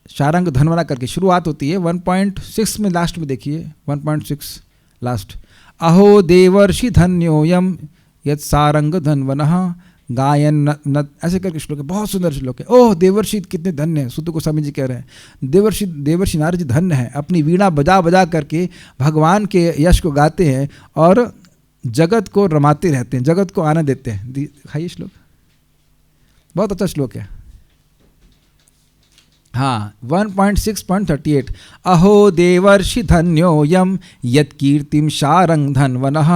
शारंग धनवना करके शुरुआत होती है 1.6 में, लास्ट में देखिए 1.6 लास्ट। अहो देवर्षि धन्योयम यत् सारंग धनवनः गायन न, ऐसे करके श्लोक है, बहुत सुंदर श्लोक है। ओह देवर्षि कितने धन्य हैं, सूत गोस्वामी जी कह रहे हैं देवर्षि नारद जी धन्य है, अपनी वीणा बजा बजा करके भगवान के यश को गाते हैं और जगत को रमाते रहते हैं, जगत को आनंद देते हैं। दिखाइए श्लोक, बहुत अच्छा श्लोक है। हाँ 1.6.38 अहो देवर्षि धन्योयम यत्कीर्तिम शारंग धन्वनः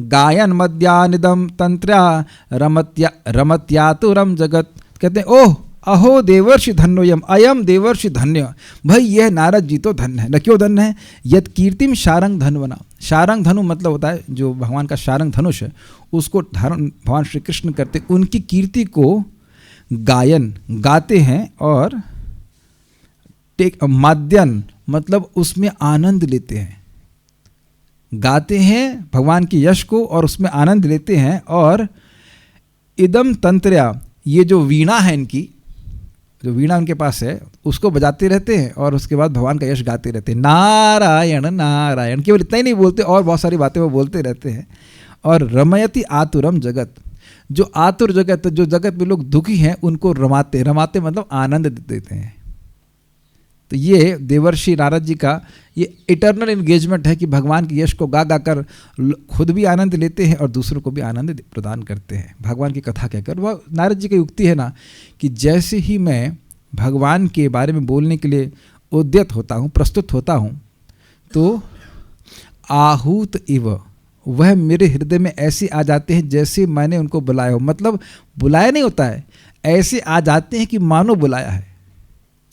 गायन मध्यानिदम तंत्र्या रमत्यातुरम जगत। कहते हैं ओह अहो देवर्षि धन्योयम, अयम देवर्षि धन्य, भाई यह नारद जी तो धन्य है। न क्यों धन्य है? यत्कीर्तिम शारंग धन्वना, शारंग धनु मतलब होता है जो भगवान का शारंग धनुष है उसको धारण भगवान श्री कृष्ण करते, उनकी कीर्ति को गायन गाते हैं और माद्यन मतलब उसमें आनंद लेते हैं, गाते हैं भगवान के यश को और उसमें आनंद लेते हैं। और इदम तंत्र्या, ये जो वीणा है इनकी, जो वीणा उनके पास है उसको बजाते रहते हैं और उसके बाद भगवान का यश गाते रहते हैं। नारायण नारायण, केवल इतना ही नहीं बोलते और बहुत सारी बातें वो बोलते रहते हैं। और रमयति आतुरम जगत, जो आतुर जगत, जो जगत में लोग दुखी हैं उनको रमाते, रमाते मतलब आनंद देते हैं। तो ये देवर्षि नारद जी का ये इटर्नल एंगेजमेंट है कि भगवान के यश को गा गा कर खुद भी आनंद लेते हैं और दूसरों को भी आनंद प्रदान करते हैं भगवान की कथा कहकर। वह नारद जी की युक्ति है ना कि जैसे ही मैं भगवान के बारे में बोलने के लिए उद्यत होता हूँ, प्रस्तुत होता हूँ, तो आहूत इव, वह मेरे हृदय में ऐसे आ जाते हैं जैसे मैंने उनको बुलाया हो। मतलब बुलाया नहीं होता है, ऐसे आ जाते हैं कि मानो बुलाया है,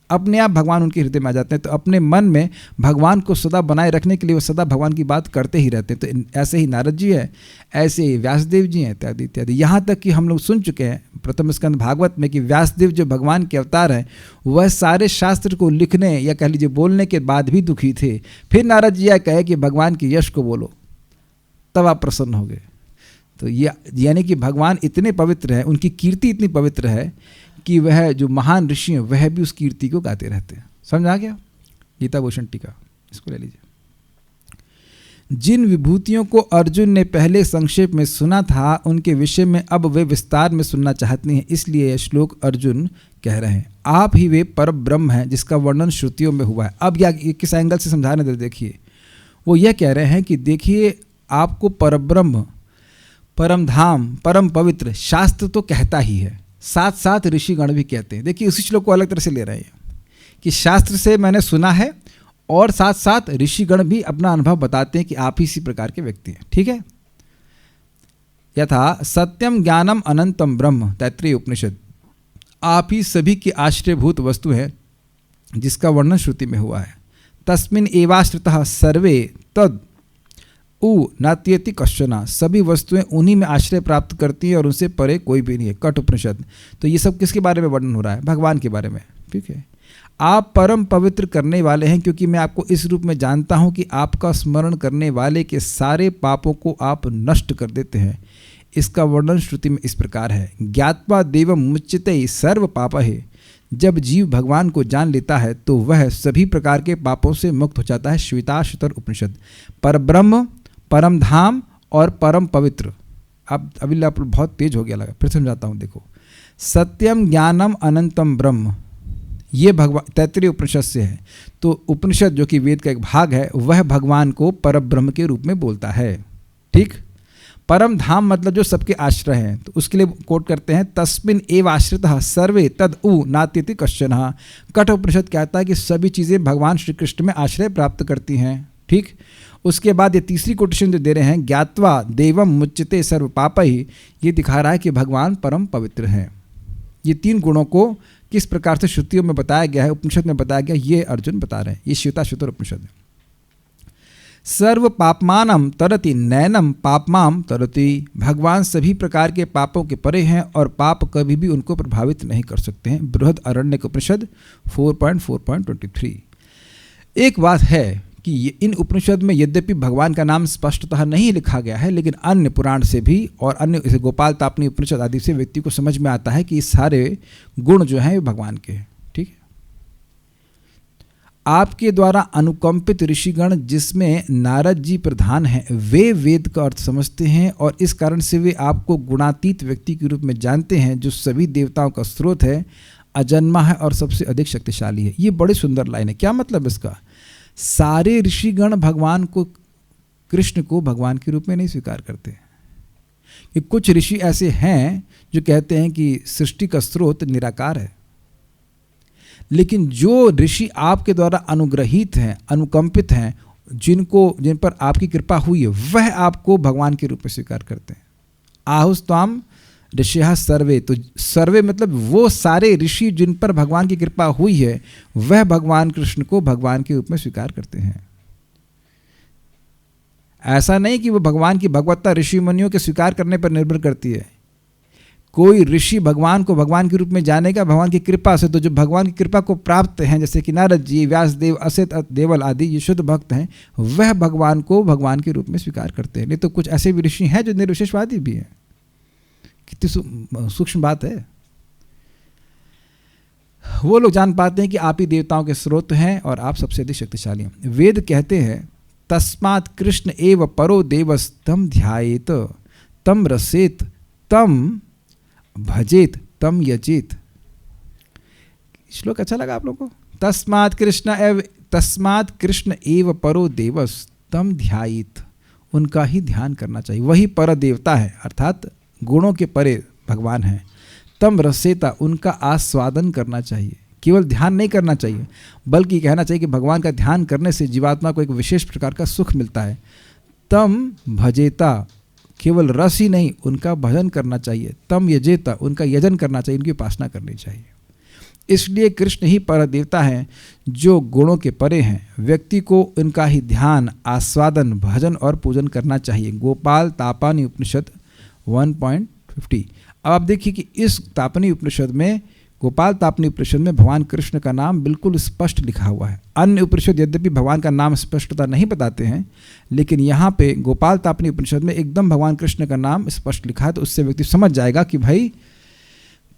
अपने आप भगवान उनके हृदय में आ जाते हैं। तो अपने मन में भगवान को सदा बनाए रखने के लिए वो सदा भगवान की बात करते ही रहते हैं। तो ऐसे ही नारद जी हैं, ऐसे ही व्यासदेव जी हैं, इत्यादि इत्यादि। यहाँ तक कि हम लोग सुन चुके हैं प्रथम स्कंद भागवत में कि व्यासदेव जो भगवान के अवतार हैं वह सारे शास्त्र को लिखने या कह लीजिए बोलने के बाद भी दुखी थे। फिर नारद जी यह कहे कि भगवान के यश को बोलो, तब आप प्रसन्न हो गए। तो ये यानी कि भगवान इतने पवित्र हैं, उनकी कीर्ति इतनी पवित्र है कि वह जो महान ऋषि हैं वह भी उस कीर्ति को गाते रहते हैं। समझ आ गया? गीता भूषण टीका, इसको ले लीजिए। जिन विभूतियों को अर्जुन ने पहले संक्षेप में सुना था उनके विषय में अब वे विस्तार में सुनना चाहते हैं, इसलिए यह श्लोक अर्जुन कह रहे हैं। आप ही वे पर ब्रह्म हैं जिसका वर्णन श्रुतियों में हुआ है। अब या किस एंगल से समझाने दे, देखिए वो यह कह रहे हैं कि देखिए आपको परब्रह्म, परम धाम, परम पवित्र शास्त्र तो कहता ही है, साथ साथ ऋषिगण भी कहते हैं। देखिए उसी श्लोक को अलग तरह से ले रहे हैं कि शास्त्र से मैंने सुना है और साथ साथ ऋषिगण भी अपना अनुभव बताते हैं कि आप ही इसी प्रकार के व्यक्ति हैं। ठीक है? यथा सत्यम ज्ञानम अनंतम ब्रह्म, तैत्तिरीय उपनिषद, आप ही सभी की आश्रयभूत वस्तु है जिसका वर्णन श्रुति में हुआ है। तस्मिन् एवाश्रितः सर्वे तद उ नात्यति कश्चना, सभी वस्तुएं उन्हीं में आश्रय प्राप्त करती हैं और उनसे परे कोई भी नहीं है। कठ उपनिषद। तो ये सब किसके बारे में वर्णन हो रहा है? भगवान के बारे में। ठीक है? आप परम पवित्र करने वाले हैं क्योंकि मैं आपको इस रूप में जानता हूं कि आपका स्मरण करने वाले के सारे पापों को आप नष्ट कर देते हैं। इसका वर्णन श्रुति में इस प्रकार है। ज्ञात्वा देवम मुच्यते सर्व पापहे, जब जीव भगवान को जान लेता है तो वह सभी प्रकार के पापों से मुक्त हो जाता है। श्वेताश्वतर उपनिषद। परब्रह्म, परम धाम और परम पवित्र। अब अभी आप बहुत तेज हो गया लगा, फिर समझाता हूँ। देखो, सत्यम ज्ञानम अनंतम ब्रह्म, ये भगवान तैत्तिरीय उपनिषद से है। तो उपनिषद जो कि वेद का एक भाग है वह भगवान को परब्रह्म के रूप में बोलता है। ठीक? परम धाम मतलब जो सबके आश्रय हैं, तो उसके लिए कोट करते हैं तस्मिन् एव आश्रितः सर्वे तद उ नात्यति कश्चन। कठ उपनिषद कहता है कि सभी चीज़ें भगवान श्री कृष्ण में आश्रय प्राप्त करती हैं। ठीक? उसके बाद ये तीसरी कोटेशन जो दे रहे हैं, ज्ञात्वा देवम मुच्यते सर्व पापहि, ये दिखा रहा है कि भगवान परम पवित्र हैं। ये तीन गुणों को किस प्रकार से श्रुतियों में बताया गया है, उपनिषद में बताया गया, ये अर्जुन बता रहे हैं। ये श्वेताश्वतर उपनिषद है। सर्व पापमानम तरति नैनम पापमाम तरति, भगवान सभी प्रकार के पापों के परे हैं और पाप कभी भी उनको प्रभावित नहीं कर सकते हैं। बृहद आरण्यक उपनिषद 4.4.23। एक बात है कि इन उपनिषद में यद्यपि भगवान का नाम स्पष्टतः नहीं लिखा गया है, लेकिन अन्य पुराण से भी और अन्य जैसे गोपाल तापनी उपनिषद आदि से व्यक्ति को समझ में आता है कि ये सारे गुण जो हैं ये भगवान के हैं। ठीक है? आपके द्वारा अनुकंपित ऋषिगण, जिसमें नारद जी प्रधान हैं, वे वेद का अर्थ समझते हैं और इस कारण से वे आपको गुणातीत व्यक्ति के रूप में जानते हैं, जो सभी देवताओं का स्रोत है, अजन्मा है और सबसे अधिक शक्तिशाली है। ये बड़ी सुंदर लाइन है। क्या मतलब इसका? सारे ऋषिगण भगवान को, कृष्ण को भगवान के रूप में नहीं स्वीकार करते। कि कुछ ऋषि ऐसे हैं जो कहते हैं कि सृष्टि का स्रोत निराकार है, लेकिन जो ऋषि आपके द्वारा अनुग्रहित हैं, अनुकंपित हैं, जिन पर आपकी कृपा हुई है, वह आपको भगवान के रूप में स्वीकार करते हैं। आहुस्त्वाम ऋषिः सर्वे, तो सर्वे मतलब वो सारे ऋषि जिन पर भगवान की कृपा हुई है, वह भगवान कृष्ण को भगवान के रूप में स्वीकार करते हैं। ऐसा नहीं कि वो भगवान की भगवत्ता ऋषि मुनियों के स्वीकार करने पर निर्भर करती है। कोई ऋषि भगवान को भगवान के रूप में जानेगा भगवान की कृपा से, तो जो भगवान की कृपा को प्राप्त हैं, जैसे कि नारद जी, व्यासदेव, असित देवल आदि ये शुद्ध भक्त हैं, वह भगवान को भगवान के रूप में स्वीकार करते हैं। नहीं तो कुछ ऐसे भी ऋषि हैं जो निर्विशेषवादी भी हैं। कितनी सूक्ष्म बात है। वो लोग जान पाते हैं कि आप ही देवताओं के स्रोत हैं और आप सबसे अधिक शक्तिशाली हैं। वेद कहते हैं तस्मात् कृष्ण एव परो देवस्तम ध्यायेत तम रसेत तम भजेत तम यजेत। श्लोक अच्छा लगा आप लोगों को? तस्मात् कृष्ण एव परो देवस्तम ध्यायेत, उनका ही ध्यान करना चाहिए। वही पर देवता है, अर्थात गुणों के परे भगवान हैं। तम रसेता, उनका आस्वादन करना चाहिए। केवल ध्यान नहीं करना चाहिए, बल्कि कहना चाहिए कि भगवान का ध्यान करने से जीवात्मा को एक विशेष प्रकार का सुख मिलता है। तम भजेता, केवल रस ही नहीं, उनका भजन करना चाहिए। तम यजेता, उनका यजन करना चाहिए, उनकी उपासना करनी चाहिए। इसलिए कृष्ण ही पर देवता हैं जो गुणों के परे हैं। व्यक्ति को उनका ही ध्यान, आस्वादन, भजन और पूजन करना चाहिए। गोपाल तापानी उपनिषद 1.50। अब आप देखिए कि इस तापनी उपनिषद में, गोपाल तापनी उपनिषद में भगवान कृष्ण का नाम बिल्कुल स्पष्ट लिखा हुआ है। अन्य उपनिषद यद्यपि भगवान का नाम स्पष्टता नहीं बताते हैं, लेकिन यहाँ पे गोपाल तापनी उपनिषद में एकदम भगवान कृष्ण का नाम स्पष्ट लिखा है। तो उससे व्यक्ति समझ जाएगा कि भाई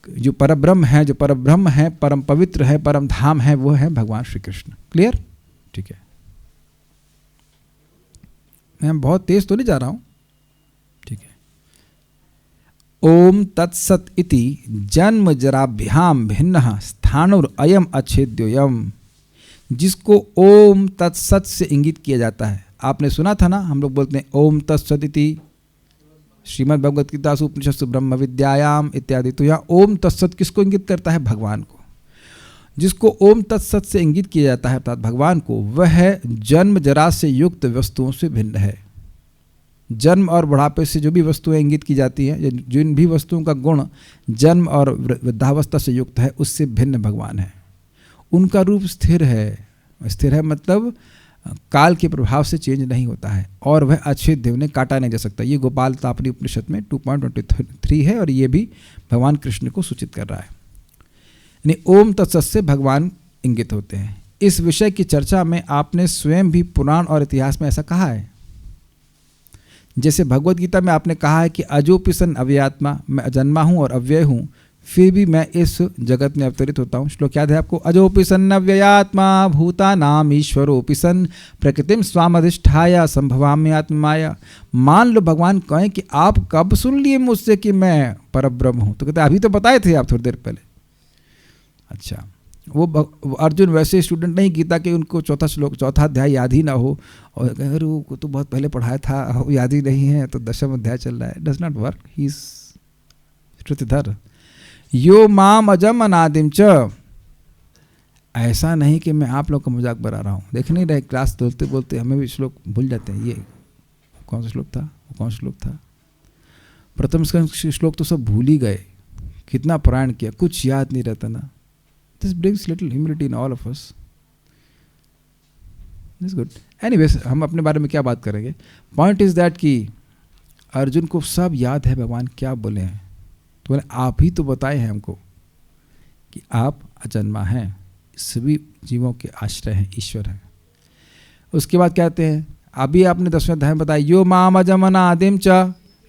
जो परब्रह्म है, जो परब्रह्म है, परम पवित्र है, परम धाम है, वो है भगवान श्री कृष्ण। क्लियर? ठीक है, मैं बहुत तेज तो नहीं जा रहा हूँ। ठीक है। ओम तत्सत इति जन्म जराभ्याम भिन्नः स्थाणुर अयम अच्छेद्योयम। जिसको ओम तत्सत से इंगित किया जाता है। आपने सुना था ना, हम लोग बोलते हैं ओम तत्सत इति श्रीमद् भगवद गीता उपनिषद ब्रह्म विद्यायाम इत्यादि। तो यहाँ ओम तत्सत किसको इंगित करता है? भगवान को। जिसको ओम तत्सत से इंगित किया जाता है अर्थात भगवान को, वह जन्म जरा से युक्त वस्तुओं से भिन्न है। जन्म और बुढ़ापे से जो भी वस्तुएं इंगित की जाती हैं, जिन भी वस्तुओं का गुण जन्म और वृद्धावस्था से युक्त है, उससे भिन्न भगवान है। उनका रूप स्थिर है। स्थिर है मतलब काल के प्रभाव से चेंज नहीं होता है, और वह अच्छेद्य, उन्हें काटा नहीं जा सकता। ये गोपाल तापनी उपनिषद में 2.23 है, और ये भी भगवान कृष्ण को सूचित कर रहा है। यानी ओम तत्सत से भगवान इंगित होते हैं। इस विषय की चर्चा में आपने स्वयं भी पुराण और इतिहास में ऐसा कहा है। जैसे भगवद गीता में आपने कहा है कि अजोपि सन अव्ययात्मा, मैं अजन्मा हूँ और अव्यय हूँ, फिर भी मैं इस जगत में अवतरित होता हूँ। श्लोक याद है आपको? अजोपि सन अव्ययात्मा भूतानाम ईश्वरोपि सन प्रकृतिम स्वामधिष्ठाय संभवाम्य आत्ममाया। मान लो भगवान कहें कि आप कब सुन लिए मुझसे कि मैं परब्रह्म हूँ, तो कहते अभी तो बताए थे आप थोड़ी देर पहले। अच्छा, वो अर्जुन वैसे स्टूडेंट नहीं गीता के, उनको चौथा अध्याय याद ही ना हो, और अगर वो तो बहुत पहले पढ़ाया था, वो याद ही नहीं है, तो 10वां अध्याय चल रहा है। Does not work. He is श्रुतिधर। यो माम अजम अनादिम च। ऐसा नहीं कि मैं आप लोग का मजाक बना रहा हूँ। देख नहीं रहे, क्लास बोलते बोलते हमें भी श्लोक भूल जाते हैं। ये कौन सा श्लोक था? वो कौन सा श्लोक था? प्रथम श्लोक तो सब भूल ही गए। कितना पारायण किया, कुछ याद नहीं रहता ना। This brings little humility in all of us. That's good. Anyways, हम अपने बारे में क्या बात करेंगे? Point is that कि अर्जुन को सब याद है भगवान क्या बोले हैं। तो बोले आप ही तो बताए हैं हमको कि आप अजन्मा हैं, सभी जीवों के आश्रय हैं, ईश्वर हैं। उसके बाद कहते हैं, अभी आपने 10वें अध्याय में बताया, यो माम अजम अनादिम च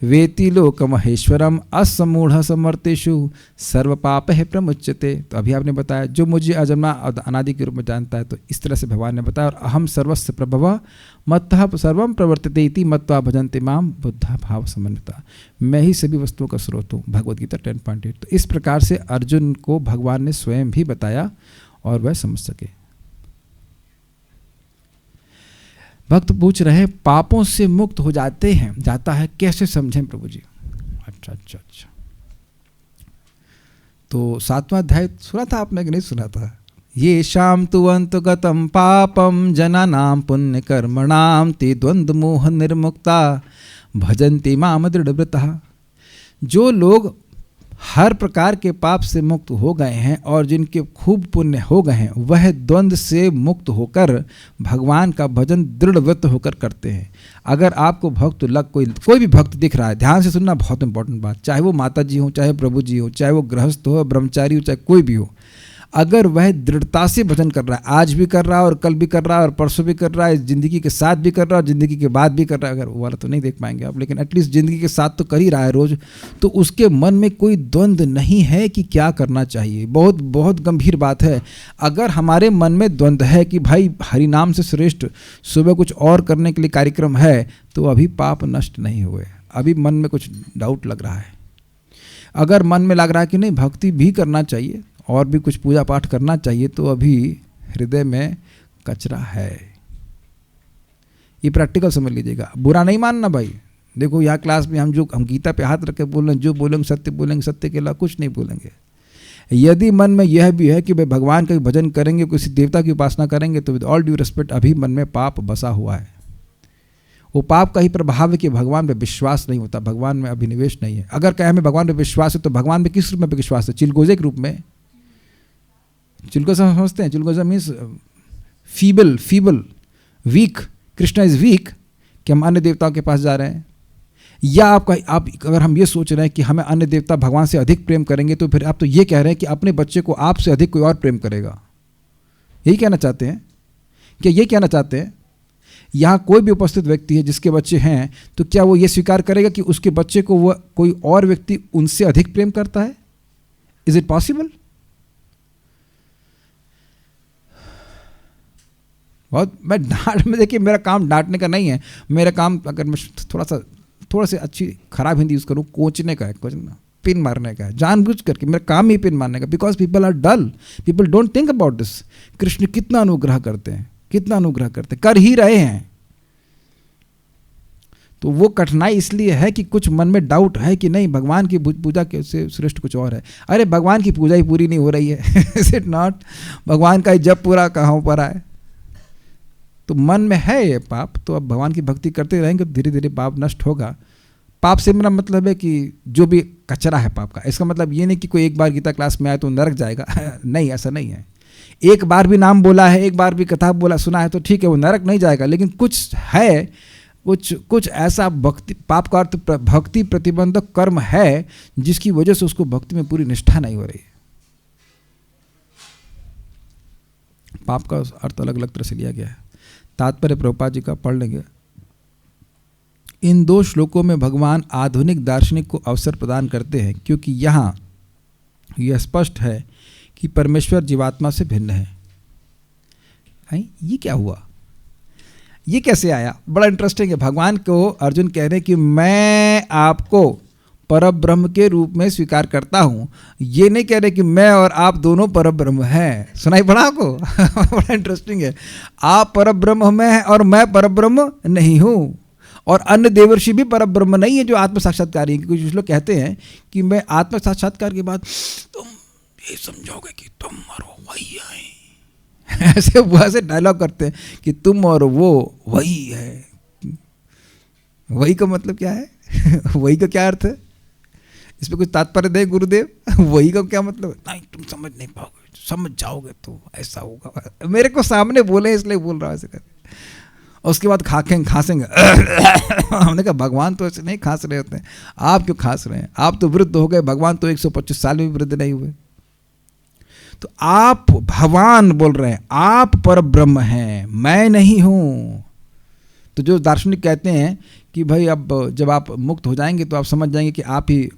वेति लोकमहेश्वरम असमूढ़ समर्तेषु सर्व पाप है प्रमुच्यते। तो अभी आपने बताया जो मुझे अजन्मा अनादि के रूप में जानता है, तो इस तरह से भगवान ने बताया। और अहम सर्वस्य प्रभव मत्तः सर्वम प्रवर्तते इति मत्वा भजन्ते माम बुद्धा भाव समन्विता। मैं ही सभी वस्तुओं का स्रोत हूँ, भगवद गीता 10.8। तो इस प्रकार से अर्जुन को भगवान ने स्वयं भी बताया और वह समझ सके। भक्त पूछ रहे पापों से मुक्त हो जाते हैं, जाता है कैसे समझें प्रभु जी? अच्छा। तो 7वां अध्याय सुना था आपने कि नहीं सुना था? ये शाम तु अंतगतम पापम जनानाम पुण्य कर्मणाम ते द्वंद्व मोह निर्मुक्ता भजन्ति माम दृढ़व्रतः। जो लोग हर प्रकार के पाप से मुक्त हो गए हैं और जिनके खूब पुण्य हो गए हैं, वह द्वंद्व से मुक्त होकर भगवान का भजन दृढ़ व्रत होकर करते हैं। अगर आपको भक्त कोई भी भक्त दिख रहा है, ध्यान से सुनना, बहुत इंपॉर्टेंट बात, चाहे वो माता जी हो, चाहे प्रभु जी हो, चाहे वो गृहस्थ हो, ब्रह्मचारी हो, चाहे कोई भी हो, अगर वह दृढ़ता से भजन कर रहा है, आज भी कर रहा है और कल भी कर रहा है और परसों भी कर रहा है, ज़िंदगी के साथ भी कर रहा है और ज़िंदगी के बाद भी कर रहा है, अगर वो वाला तो नहीं देख पाएंगे आप, लेकिन एटलीस्ट ज़िंदगी के साथ तो कर ही रहा है रोज़, तो उसके मन में कोई द्वंद्व नहीं है कि क्या करना चाहिए। बहुत बहुत गंभीर बात है। अगर हमारे मन में द्वंद्व है कि भाई हरिनाम से श्रेष्ठ सुबह कुछ और करने के लिए कार्यक्रम है, तो अभी पाप नष्ट नहीं हुए, अभी मन में कुछ डाउट लग रहा है। अगर मन में लग रहा है कि नहीं भक्ति भी करना चाहिए और भी कुछ पूजा पाठ करना चाहिए, तो अभी हृदय में कचरा है। ये प्रैक्टिकल समझ लीजिएगा, बुरा नहीं मानना भाई। देखो यहाँ क्लास में हम गीता पे हाथ रख के बोल रहे हैं, जो बोलेंगे, सत्य के अलावा कुछ नहीं बोलेंगे। यदि मन में यह भी है कि भाई भगवान का भजन करेंगे, किसी देवता की उपासना करेंगे, तो विद ऑल ड्यू रिस्पेक्ट अभी मन में पाप बसा हुआ है। वो पाप का ही प्रभाव है कि भगवान पे विश्वास नहीं होता, भगवान में अभिनिवेश नहीं है। अगर कहें हमें भगवान पे विश्वास है, तो भगवान में किस रूप में विश्वास है? चिलगोजे के रूप में। चिलगोजा समझते हैं? चिलगोजा means feeble, weak. Krishna is weak कि हम अन्य देवताओं के पास जा रहे हैं। या आप अगर हम ये सोच रहे हैं कि हमें अन्य देवता भगवान से अधिक प्रेम करेंगे, तो फिर आप तो ये कह रहे हैं कि अपने बच्चे को आपसे अधिक कोई और प्रेम करेगा। यही कहना चाहते हैं? क्या ये कहना चाहते हैं? यहाँ कोई भी उपस्थित व्यक्ति है जिसके बच्चे हैं, तो क्या वो ये स्वीकार करेगा कि उसके बच्चे को वह कोई और व्यक्ति उनसे अधिक प्रेम करता है? Is it possible? बहुत मैं डांट में, देखिए मेरा काम डांटने का नहीं है, मेरा काम, अगर मैं थोड़ा सा अच्छी खराब हिंदी यूज़ करूँ, कोचने का है, कोचना, पिन मारने का है, जानबूझ करके। मेरा काम ही पिन मारने का, because people are dull, people don't think about this. Krishna कितना अनुग्रह करते हैं, कितना अनुग्रह करते हैं, कर ही रहे हैं। तो वो कठिनाई इसलिए है कि कुछ मन में डाउट है कि नहीं भगवान की पूजा के से श्रेष्ठ कुछ और है। अरे भगवान की पूजा ही पूरी नहीं हो रही है, इज इट नॉट? भगवान का जब पूरा कहाँ पर आए, तो मन में है ये पाप, तो अब भगवान की भक्ति करते रहेंगे तो धीरे धीरे पाप नष्ट होगा। पाप से मेरा मतलब है कि जो भी कचरा है पाप का, इसका मतलब ये नहीं कि कोई एक बार गीता क्लास में आए तो नरक जाएगा नहीं, ऐसा नहीं है। एक बार भी नाम बोला है, एक बार भी कथा बोला सुना है तो ठीक है, वो नरक नहीं जाएगा। लेकिन कुछ है, कुछ ऐसा भक्ति, पाप का अर्थ भक्ति प्रतिबंधक कर्म है जिसकी वजह से उसको भक्ति में पूरी निष्ठा नहीं हो रही है। पाप का अर्थ अलग अलग तरह से लिया गया है। तात्पर्य प्रभुपाद जी का पढ़ लेंगे। इन दो श्लोकों में भगवान आधुनिक दार्शनिक को अवसर प्रदान करते हैं, क्योंकि यहाँ यह स्पष्ट है कि परमेश्वर जीवात्मा से भिन्न है। ये क्या हुआ, ये कैसे आया? बड़ा इंटरेस्टिंग है। भगवान को अर्जुन कह रहे हैं कि मैं आपको परब्रह्म के रूप में स्वीकार करता हूँ। ये नहीं कह रहे कि मैं और आप दोनों परब्रह्म हैं। सुनाई पड़ा आपको? बड़ा इंटरेस्टिंग है। आप परब्रह्म में हैं और मैं परब्रह्म नहीं हूँ। और अन्य देवर्षि भी परब्रह्म नहीं है जो आत्म साक्षात्कारी हैं। कुछ लोग कहते हैं कि मैं आत्म साक्षात्कार के बाद तुम ये समझोगे कि तुम और वो वही है। ऐसे डायलॉग करते हैं कि तुम और वो वही है। वही का मतलब क्या है? वही का क्या अर्थ है? इस पर कुछ तात्पर्य दे गुरुदेव। वही का क्या मतलब? नहीं, तुम समझ नहीं पाओगे, समझ जाओगे तो ऐसा होगा। मेरे को सामने बोले इसलिए बोल रहा है ऐसे करके। उसके बाद खांसेंगे। हमने कहा भगवान तो ऐसे नहीं खांस रहे होते हैं, आप क्यों खांस रहे हैं? आप तो वृद्ध हो गए, भगवान तो 125 साल में भी वृद्ध नहीं हुए। तो आप भगवान बोल रहे हैं, आप परब्रह्म हैं, मैं नहीं हूं। तो जो दार्शनिक कहते हैं कि भाई अब जब आप मुक्त हो जाएंगे तो आप समझ जाएंगे कि आप ही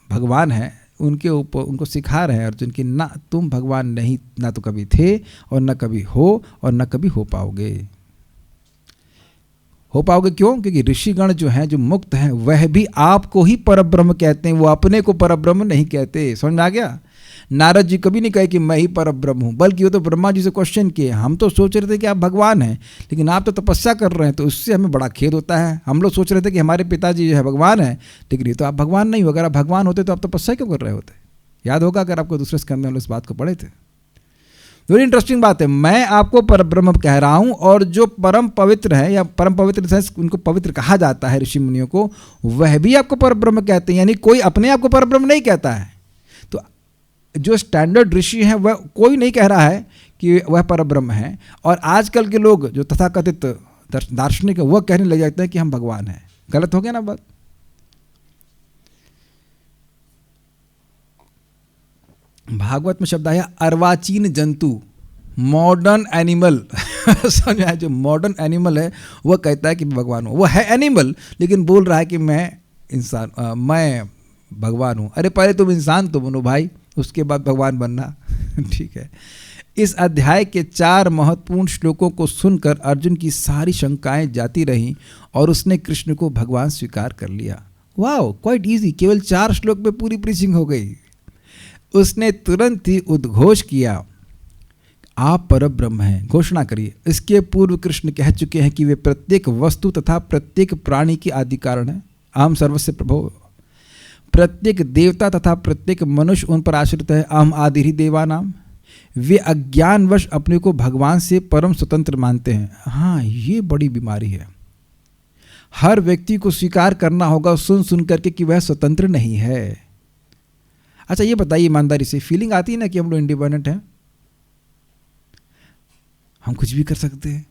भगवान हैं, उनके ऊपर उनको सिखा रहे हैं अर्जुन कि ना तुम भगवान नहीं, ना तो कभी थे और ना कभी हो और ना कभी हो पाओगे। हो पाओगे क्यों? क्योंकि ऋषिगण जो हैं, जो मुक्त हैं, वह भी आपको ही परब्रह्म कहते हैं, वो अपने को परब्रह्म नहीं कहते। समझ में आ गया? नारद जी कभी नहीं कहे कि मैं ही परब्रह्म हूँ, बल्कि वो तो ब्रह्मा जी से क्वेश्चन किए, हम तो सोच रहे थे कि आप भगवान हैं, लेकिन आप तो तपस्या कर रहे हैं, तो उससे हमें बड़ा खेद होता है। हम लोग सोच रहे थे कि हमारे पिताजी जो है भगवान है, लेकिन ये तो आप भगवान नहीं हो। अगर आप भगवान होते तो आप तपस्या क्यों कर रहे होते? याद होगा अगर आपको दूसरे स्कंद में हम लोग इस बात को पढ़े थे। वेरी इंटरेस्टिंग बात है। मैं आपको परब्रह्म कह रहा हूं, और जो परम पवित्र है, या परम पवित्र उनको पवित्र कहा जाता है ऋषि मुनियों को, वह भी आपको परब्रह्म कहते हैं। यानी कोई अपने आप को परब्रह्म नहीं कहता है। तो जो स्टैंडर्ड ऋषि हैं वह कोई नहीं कह रहा है कि वह परब्रह्म है, और आजकल के लोग जो तथाकथित दार्शनिक है वह कहने लग जाते हैं कि हम भगवान हैं। गलत हो गया ना बात? भागवत में शब्द आया अर्वाचीन जंतु, मॉडर्न एनिमल। समझ आया? जो मॉडर्न एनिमल है वह कहता है कि मैं भगवान हूँ। वो है एनिमल, लेकिन बोल रहा है कि मैं इंसान, मैं भगवान हूँ। अरे पहले तुम इंसान तो बनो भाई, उसके बाद भगवान बनना। ठीक है। इस अध्याय के 4 महत्वपूर्ण श्लोकों को सुनकर अर्जुन की सारी शंकाएं जाती रहीं और उसने कृष्ण को भगवान स्वीकार कर लिया। वाह, क्वाइट इजी। केवल 4 श्लोक में पूरी प्रीचिंग हो गई। उसने तुरंत ही उद्घोष किया, आप परब्रह्म हैं, घोषणा करिए। इसके पूर्व कृष्ण कह चुके हैं कि वे प्रत्येक वस्तु तथा प्रत्येक प्राणी के आदि कारण हैं। अहम सर्वस्य प्रभो। प्रत्येक देवता तथा प्रत्येक मनुष्य उन पर आश्रित है। अहम आदि ही देवानाम। वे अज्ञानवश अपने को भगवान से परम स्वतंत्र मानते हैं। हाँ, ये बड़ी बीमारी है। हर व्यक्ति को स्वीकार करना होगा सुन सुन करके कि वह स्वतंत्र नहीं है। अच्छा ये बताइए ईमानदारी से, फीलिंग आती है ना कि हम लोग इंडिपेंडेंट हैं, हम कुछ भी कर सकते हैं?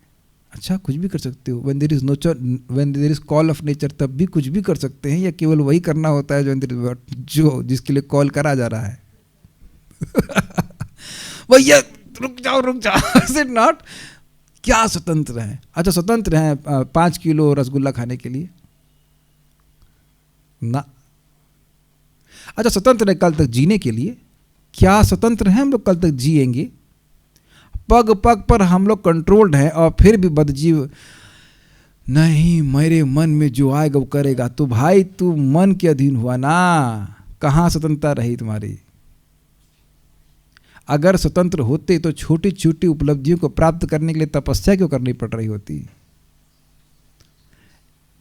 अच्छा, कुछ भी कर सकते हो? When there is nature, when there is call of nature, तब भी कुछ भी कर सकते हैं, या केवल वही करना होता है जो जिसके लिए कॉल करा जा रहा है? भैया रुक जाओ, इज इट नॉट? क्या स्वतंत्र है? अच्छा स्वतंत्र हैं 5 किलो रसगुल्ला खाने के लिए ना? अच्छा स्वतंत्र है कल तक जीने के लिए? क्या स्वतंत्र हैं हम लोग कल तक जिएंगे? पग पग पर हम लोग कंट्रोल्ड हैं, और फिर भी बदजीव नहीं, मेरे मन में जो आएगा वो करेगा। तो भाई तू मन के अधीन हुआ ना, कहाँ स्वतंत्रता रही तुम्हारी? अगर स्वतंत्र होते तो छोटी छोटी उपलब्धियों को प्राप्त करने के लिए तपस्या क्यों करनी पड़ रही होती?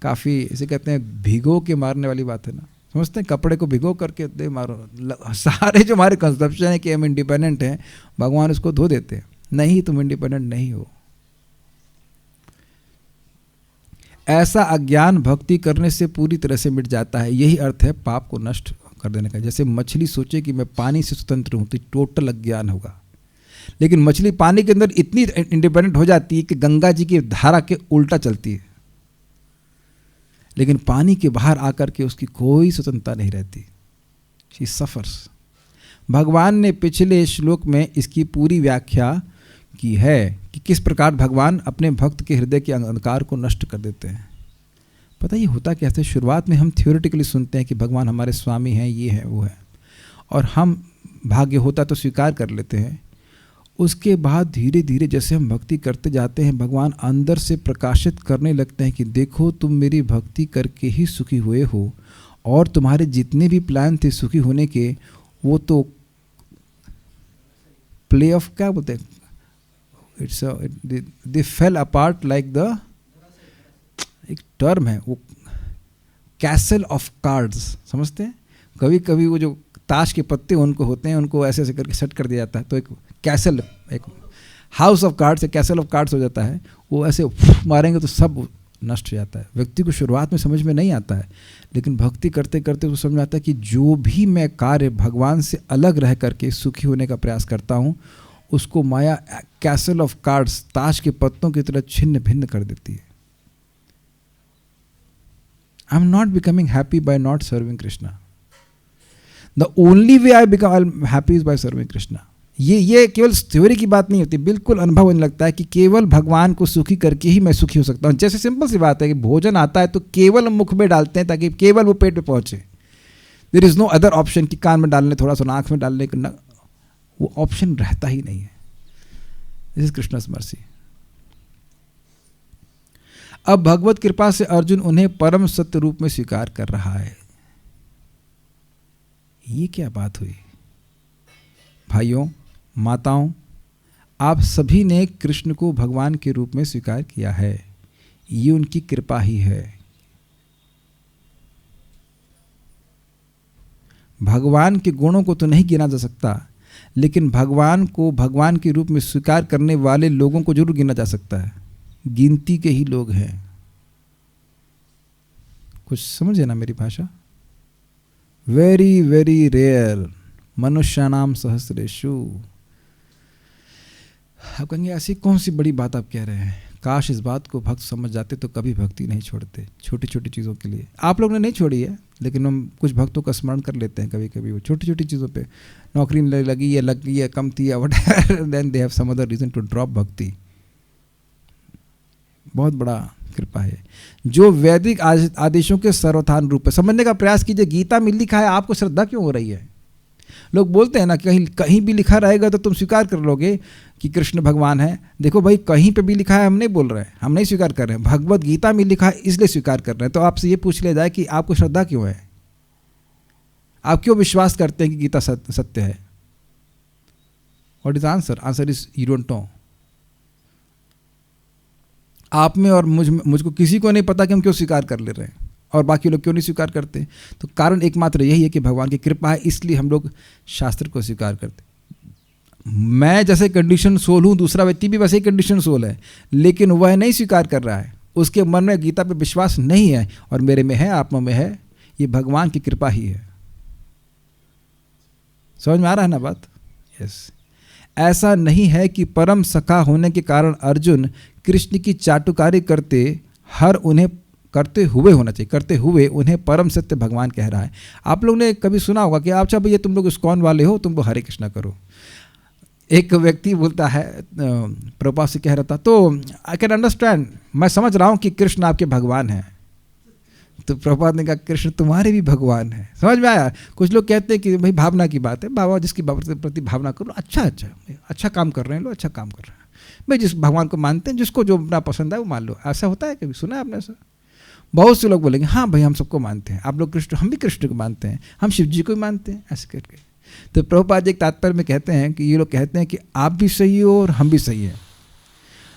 काफ़ी इसे कहते हैं भिगो के मारने वाली बात है ना। समझते हैं, कपड़े को भिगो करके दे मारो। सारे जो हमारे कंसेप्शन है कि हम इंडिपेंडेंट हैं, भगवान उसको धो देते हैं। नहीं, तुम इंडिपेंडेंट नहीं हो। ऐसा अज्ञान भक्ति करने से पूरी तरह से मिट जाता है। यही अर्थ है पाप को नष्ट कर देने का। जैसे मछली सोचे कि मैं पानी से स्वतंत्र हूं, तो टोटल अज्ञान होगा। लेकिन मछली पानी के अंदर इतनी इंडिपेंडेंट हो जाती है कि गंगा जी की धारा के उल्टा चलती है, लेकिन पानी के बाहर आकर के उसकी कोई स्वतंत्रता नहीं रहती। She suffers. भगवान ने पिछले श्लोक में इसकी पूरी व्याख्या की है कि किस प्रकार भगवान अपने भक्त के हृदय के अंधकार को नष्ट कर देते हैं। पता ये होता कैसे? शुरुआत में हम थ्योरेटिकली सुनते हैं कि भगवान हमारे स्वामी हैं, ये है वो है, और हम भाग्य होता तो स्वीकार कर लेते हैं। उसके बाद धीरे धीरे जैसे हम भक्ति करते जाते हैं, भगवान अंदर से प्रकाशित करने लगते हैं कि देखो तुम मेरी भक्ति करके ही सुखी हुए हो, और तुम्हारे जितने भी प्लान थे सुखी होने के, वो तो प्ले ऑफ क्या बोलते हैं, it's they fail apart like the, एक टर्म है वो, कैसल ऑफ कार्ड्स। समझते हैं? कभी कभी वो जो ताश के पत्ते उनको होते हैं, उनको ऐसे ऐसे करके सेट कर दिया जाता है, तो एक कैसल, एक हाउस ऑफ कार्ड्स, एक कैसल ऑफ कार्ड्स हो जाता है। वो ऐसे मारेंगे तो सब नष्ट हो जाता है। व्यक्ति को शुरुआत में समझ में नहीं आता है, लेकिन भक्ति करते करते उसको समझ में आता है कि जो भी मैं कार्य भगवान से अलग रह करके सुखी होने का प्रयास करता हूँ, उसको माया कैसल ऑफ कार्ड्स, ताश के पत्तों की तरह छिन्न भिन्न कर देती है। I am not becoming happy by not serving Krishna. The only way I become happy is by serving Krishna. ये केवल थ्योरी की बात नहीं होती, बिल्कुल अनुभव होने लगता है कि केवल भगवान को सुखी करके ही मैं सुखी हो सकता हूँ। जैसे सिंपल सी बात है कि भोजन आता है तो केवल हम मुख में डालते हैं ताकि केवल वो पेट पे पहुँचे। There is no other option कि कान में डालने, थोड़ा सा आँख में डालने का, वो ऑप्शन रहता ही नहीं है। This is Krishna's mercy. अब भगवत कृपा से अर्जुन उन्हें परम सत्य रूप में स्वीकार कर रहा है। ये क्या बात हुई भाइयों माताओं, आप सभी ने कृष्ण को भगवान के रूप में स्वीकार किया है, ये उनकी कृपा ही है। भगवान के गुणों को तो नहीं गिना जा सकता, लेकिन भगवान को भगवान के रूप में स्वीकार करने वाले लोगों को जरूर गिना जा सकता है। गिनती के ही लोग हैं। कुछ समझे ना मेरी भाषा? वेरी वेरी रेयर, मनुष्यानाम सहस्रेषु। आप कहेंगे ऐसी कौन सी बड़ी बात आप कह रहे हैं? काश इस बात को भक्त समझ जाते तो कभी भक्ति नहीं छोड़ते। छोटी छोटी चीज़ों के लिए आप लोगों ने नहीं छोड़ी है, लेकिन हम कुछ भक्तों का स्मरण कर लेते हैं कभी कभी। वो छोटी छोटी चीज़ों पे नौकरी लगी या लग गई या कम थी या whatever, then they have some other reason to drop bhakti. बहुत बड़ा कृपा है जो वैदिक आदेशों के सर्वथान रूप है। समझने का प्रयास कीजिए, गीता में लिखा है, आपको श्रद्धा क्यों हो रही है? लोग बोलते हैं ना कहीं कहीं भी लिखा रहेगा तो तुम स्वीकार कर लोगे कि कृष्ण भगवान है। देखो भाई, कहीं पे भी लिखा है हम नहीं बोल रहे हैं, हम नहीं स्वीकार कर रहे हैं। भगवत गीता में लिखा है इसलिए स्वीकार कर रहे हैं। तो आपसे ये पूछ लिया जाए कि आपको श्रद्धा क्यों है? आप क्यों विश्वास करते हैं कि गीता सत्य है? What is answer? Answer is you don't know. आप में और मुझको किसी को नहीं पता कि हम क्यों स्वीकार कर ले रहे हैं और बाकी लोग क्यों नहीं स्वीकार करते। तो कारण एकमात्र यही है कि भगवान की कृपा है, इसलिए हम लोग शास्त्र को स्वीकार करते। मैं जैसे कंडीशन सोल हूँ, दूसरा व्यक्ति भी वैसे ही कंडीशन सोल है, लेकिन वह नहीं स्वीकार कर रहा है। उसके मन में गीता पे विश्वास नहीं है और मेरे में है, आत्मा में है। ये भगवान की कृपा ही है। समझ में आ रहा है ना बात? यस। ऐसा नहीं है कि परम सखा होने के कारण अर्जुन कृष्ण की चाटुकारी करते हुए उन्हें परम सत्य भगवान कह रहा है। आप लोग ने कभी सुना होगा कि अच्छा भैया तुम लोग इस्कॉन वाले हो, तुम हरे कृष्णा करो। एक व्यक्ति बोलता है, प्रभुपाद से कह रहा था, तो आई कैन अंडरस्टैंड, मैं समझ रहा हूँ कि कृष्ण आपके भगवान हैं। तो प्रभुपाद ने कहा कृष्ण तुम्हारे भी भगवान है। समझ में आया? कुछ लोग कहते हैं कि भाई भावना की बात है, बाबा जिसकी प्रति भावना करो, अच्छा काम कर रहे हैं लोग, अच्छा काम कर रहे हैं भाई। जिस भगवान को मानते हैं, जिसको जो अपना पसंद है वो मान लो। ऐसा होता है? कभी सुना है आपने ऐसा? बहुत से लोग बोलेंगे हाँ भाई हम सबको मानते हैं, आप लोग कृष्ण, हम भी कृष्ण को मानते हैं, हम शिव जी को भी मानते हैं, ऐसे करके। तो प्रभुपाद एक तात्पर्य में कहते हैं कि ये लोग कहते हैं कि आप भी सही हो और हम भी सही हैं,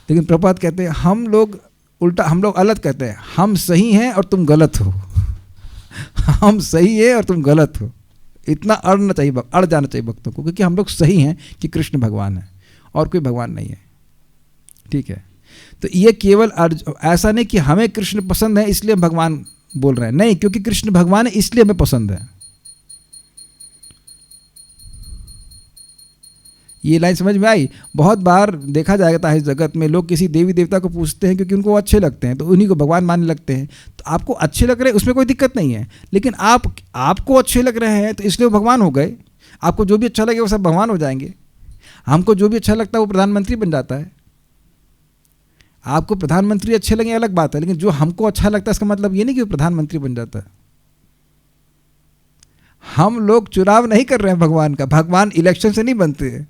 लेकिन प्रभुपाद कहते हैं हम लोग उल्टा, हम लोग अलग कहते हैं, हम सही हैं और तुम गलत हो। हम सही है और तुम गलत हो। इतना अड़ जाना चाहिए भक्तों को, क्योंकि हम लोग सही हैं कि कृष्ण भगवान है और कोई भगवान नहीं है। ठीक है? तो ये केवल ऐसा नहीं कि हमें कृष्ण पसंद है इसलिए हम भगवान बोल रहे हैं, नहीं, क्योंकि कृष्ण भगवान है इसलिए हमें पसंद है। ये लाइन समझ में आई? बहुत बार देखा जाता है इस जगत में लोग किसी देवी देवता को पूछते हैं क्योंकि उनको अच्छे लगते हैं, तो उन्हीं को भगवान मानने लगते हैं। तो आपको अच्छे लग रहे हैं उसमें कोई दिक्कत नहीं है, लेकिन आपको अच्छे लग रहे हैं तो इसलिए वो भगवान हो गए। आपको जो भी अच्छा लगे वो सब भगवान हो जाएंगे। हमको जो भी अच्छा लगता है वो प्रधानमंत्री बन जाता है। आपको प्रधानमंत्री अच्छे लगे अलग बात है, लेकिन जो हमको अच्छा लगता है इसका मतलब ये नहीं कि वो प्रधानमंत्री बन जाता है। हम लोग चुनाव नहीं कर रहे हैं भगवान का, भगवान इलेक्शन से नहीं बनते हैं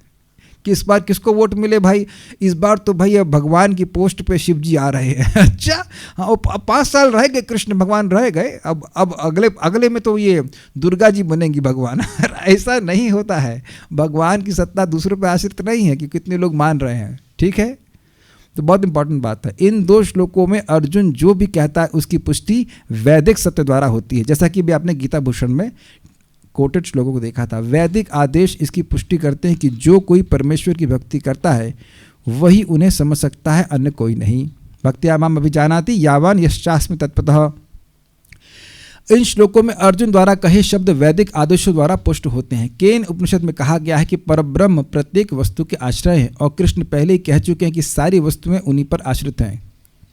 कि इस बार किसको वोट मिले भाई, इस बार तो भाई अब भगवान की पोस्ट पे शिव जी आ रहे हैं। अच्छा हाँ, वो 5 साल रह गए, कृष्ण भगवान रह गए, अब अगले में तो ये दुर्गा जी बनेंगी भगवान। ऐसा नहीं होता है। भगवान की सत्ता दूसरों पे आश्रित नहीं है कि कितने लोग मान रहे हैं। ठीक है? तो बहुत इंपॉर्टेंट बात है। इन 2 श्लोकों में अर्जुन जो भी कहता है उसकी पुष्टि वैदिक सत्य द्वारा होती है, जैसा कि भी आपने गीता भूषण में कोटेड श्लोकों को देखा था। वैदिक आदेश इसकी पुष्टि करते हैं कि जो कोई परमेश्वर की भक्ति करता है वही उन्हें समझ सकता है, अन्य कोई नहीं। भक्त्या माम अभिजानाति यावान यश्चास्मि तत्पतः। इन श्लोकों में अर्जुन द्वारा कहे शब्द वैदिक आदेशों द्वारा पुष्ट होते हैं। केन उपनिषद में कहा गया है कि परब्रह्म प्रत्येक वस्तु के आश्रय हैं, और कृष्ण पहले ही कह चुके हैं कि सारी वस्तुएं उन्हीं पर आश्रित हैं।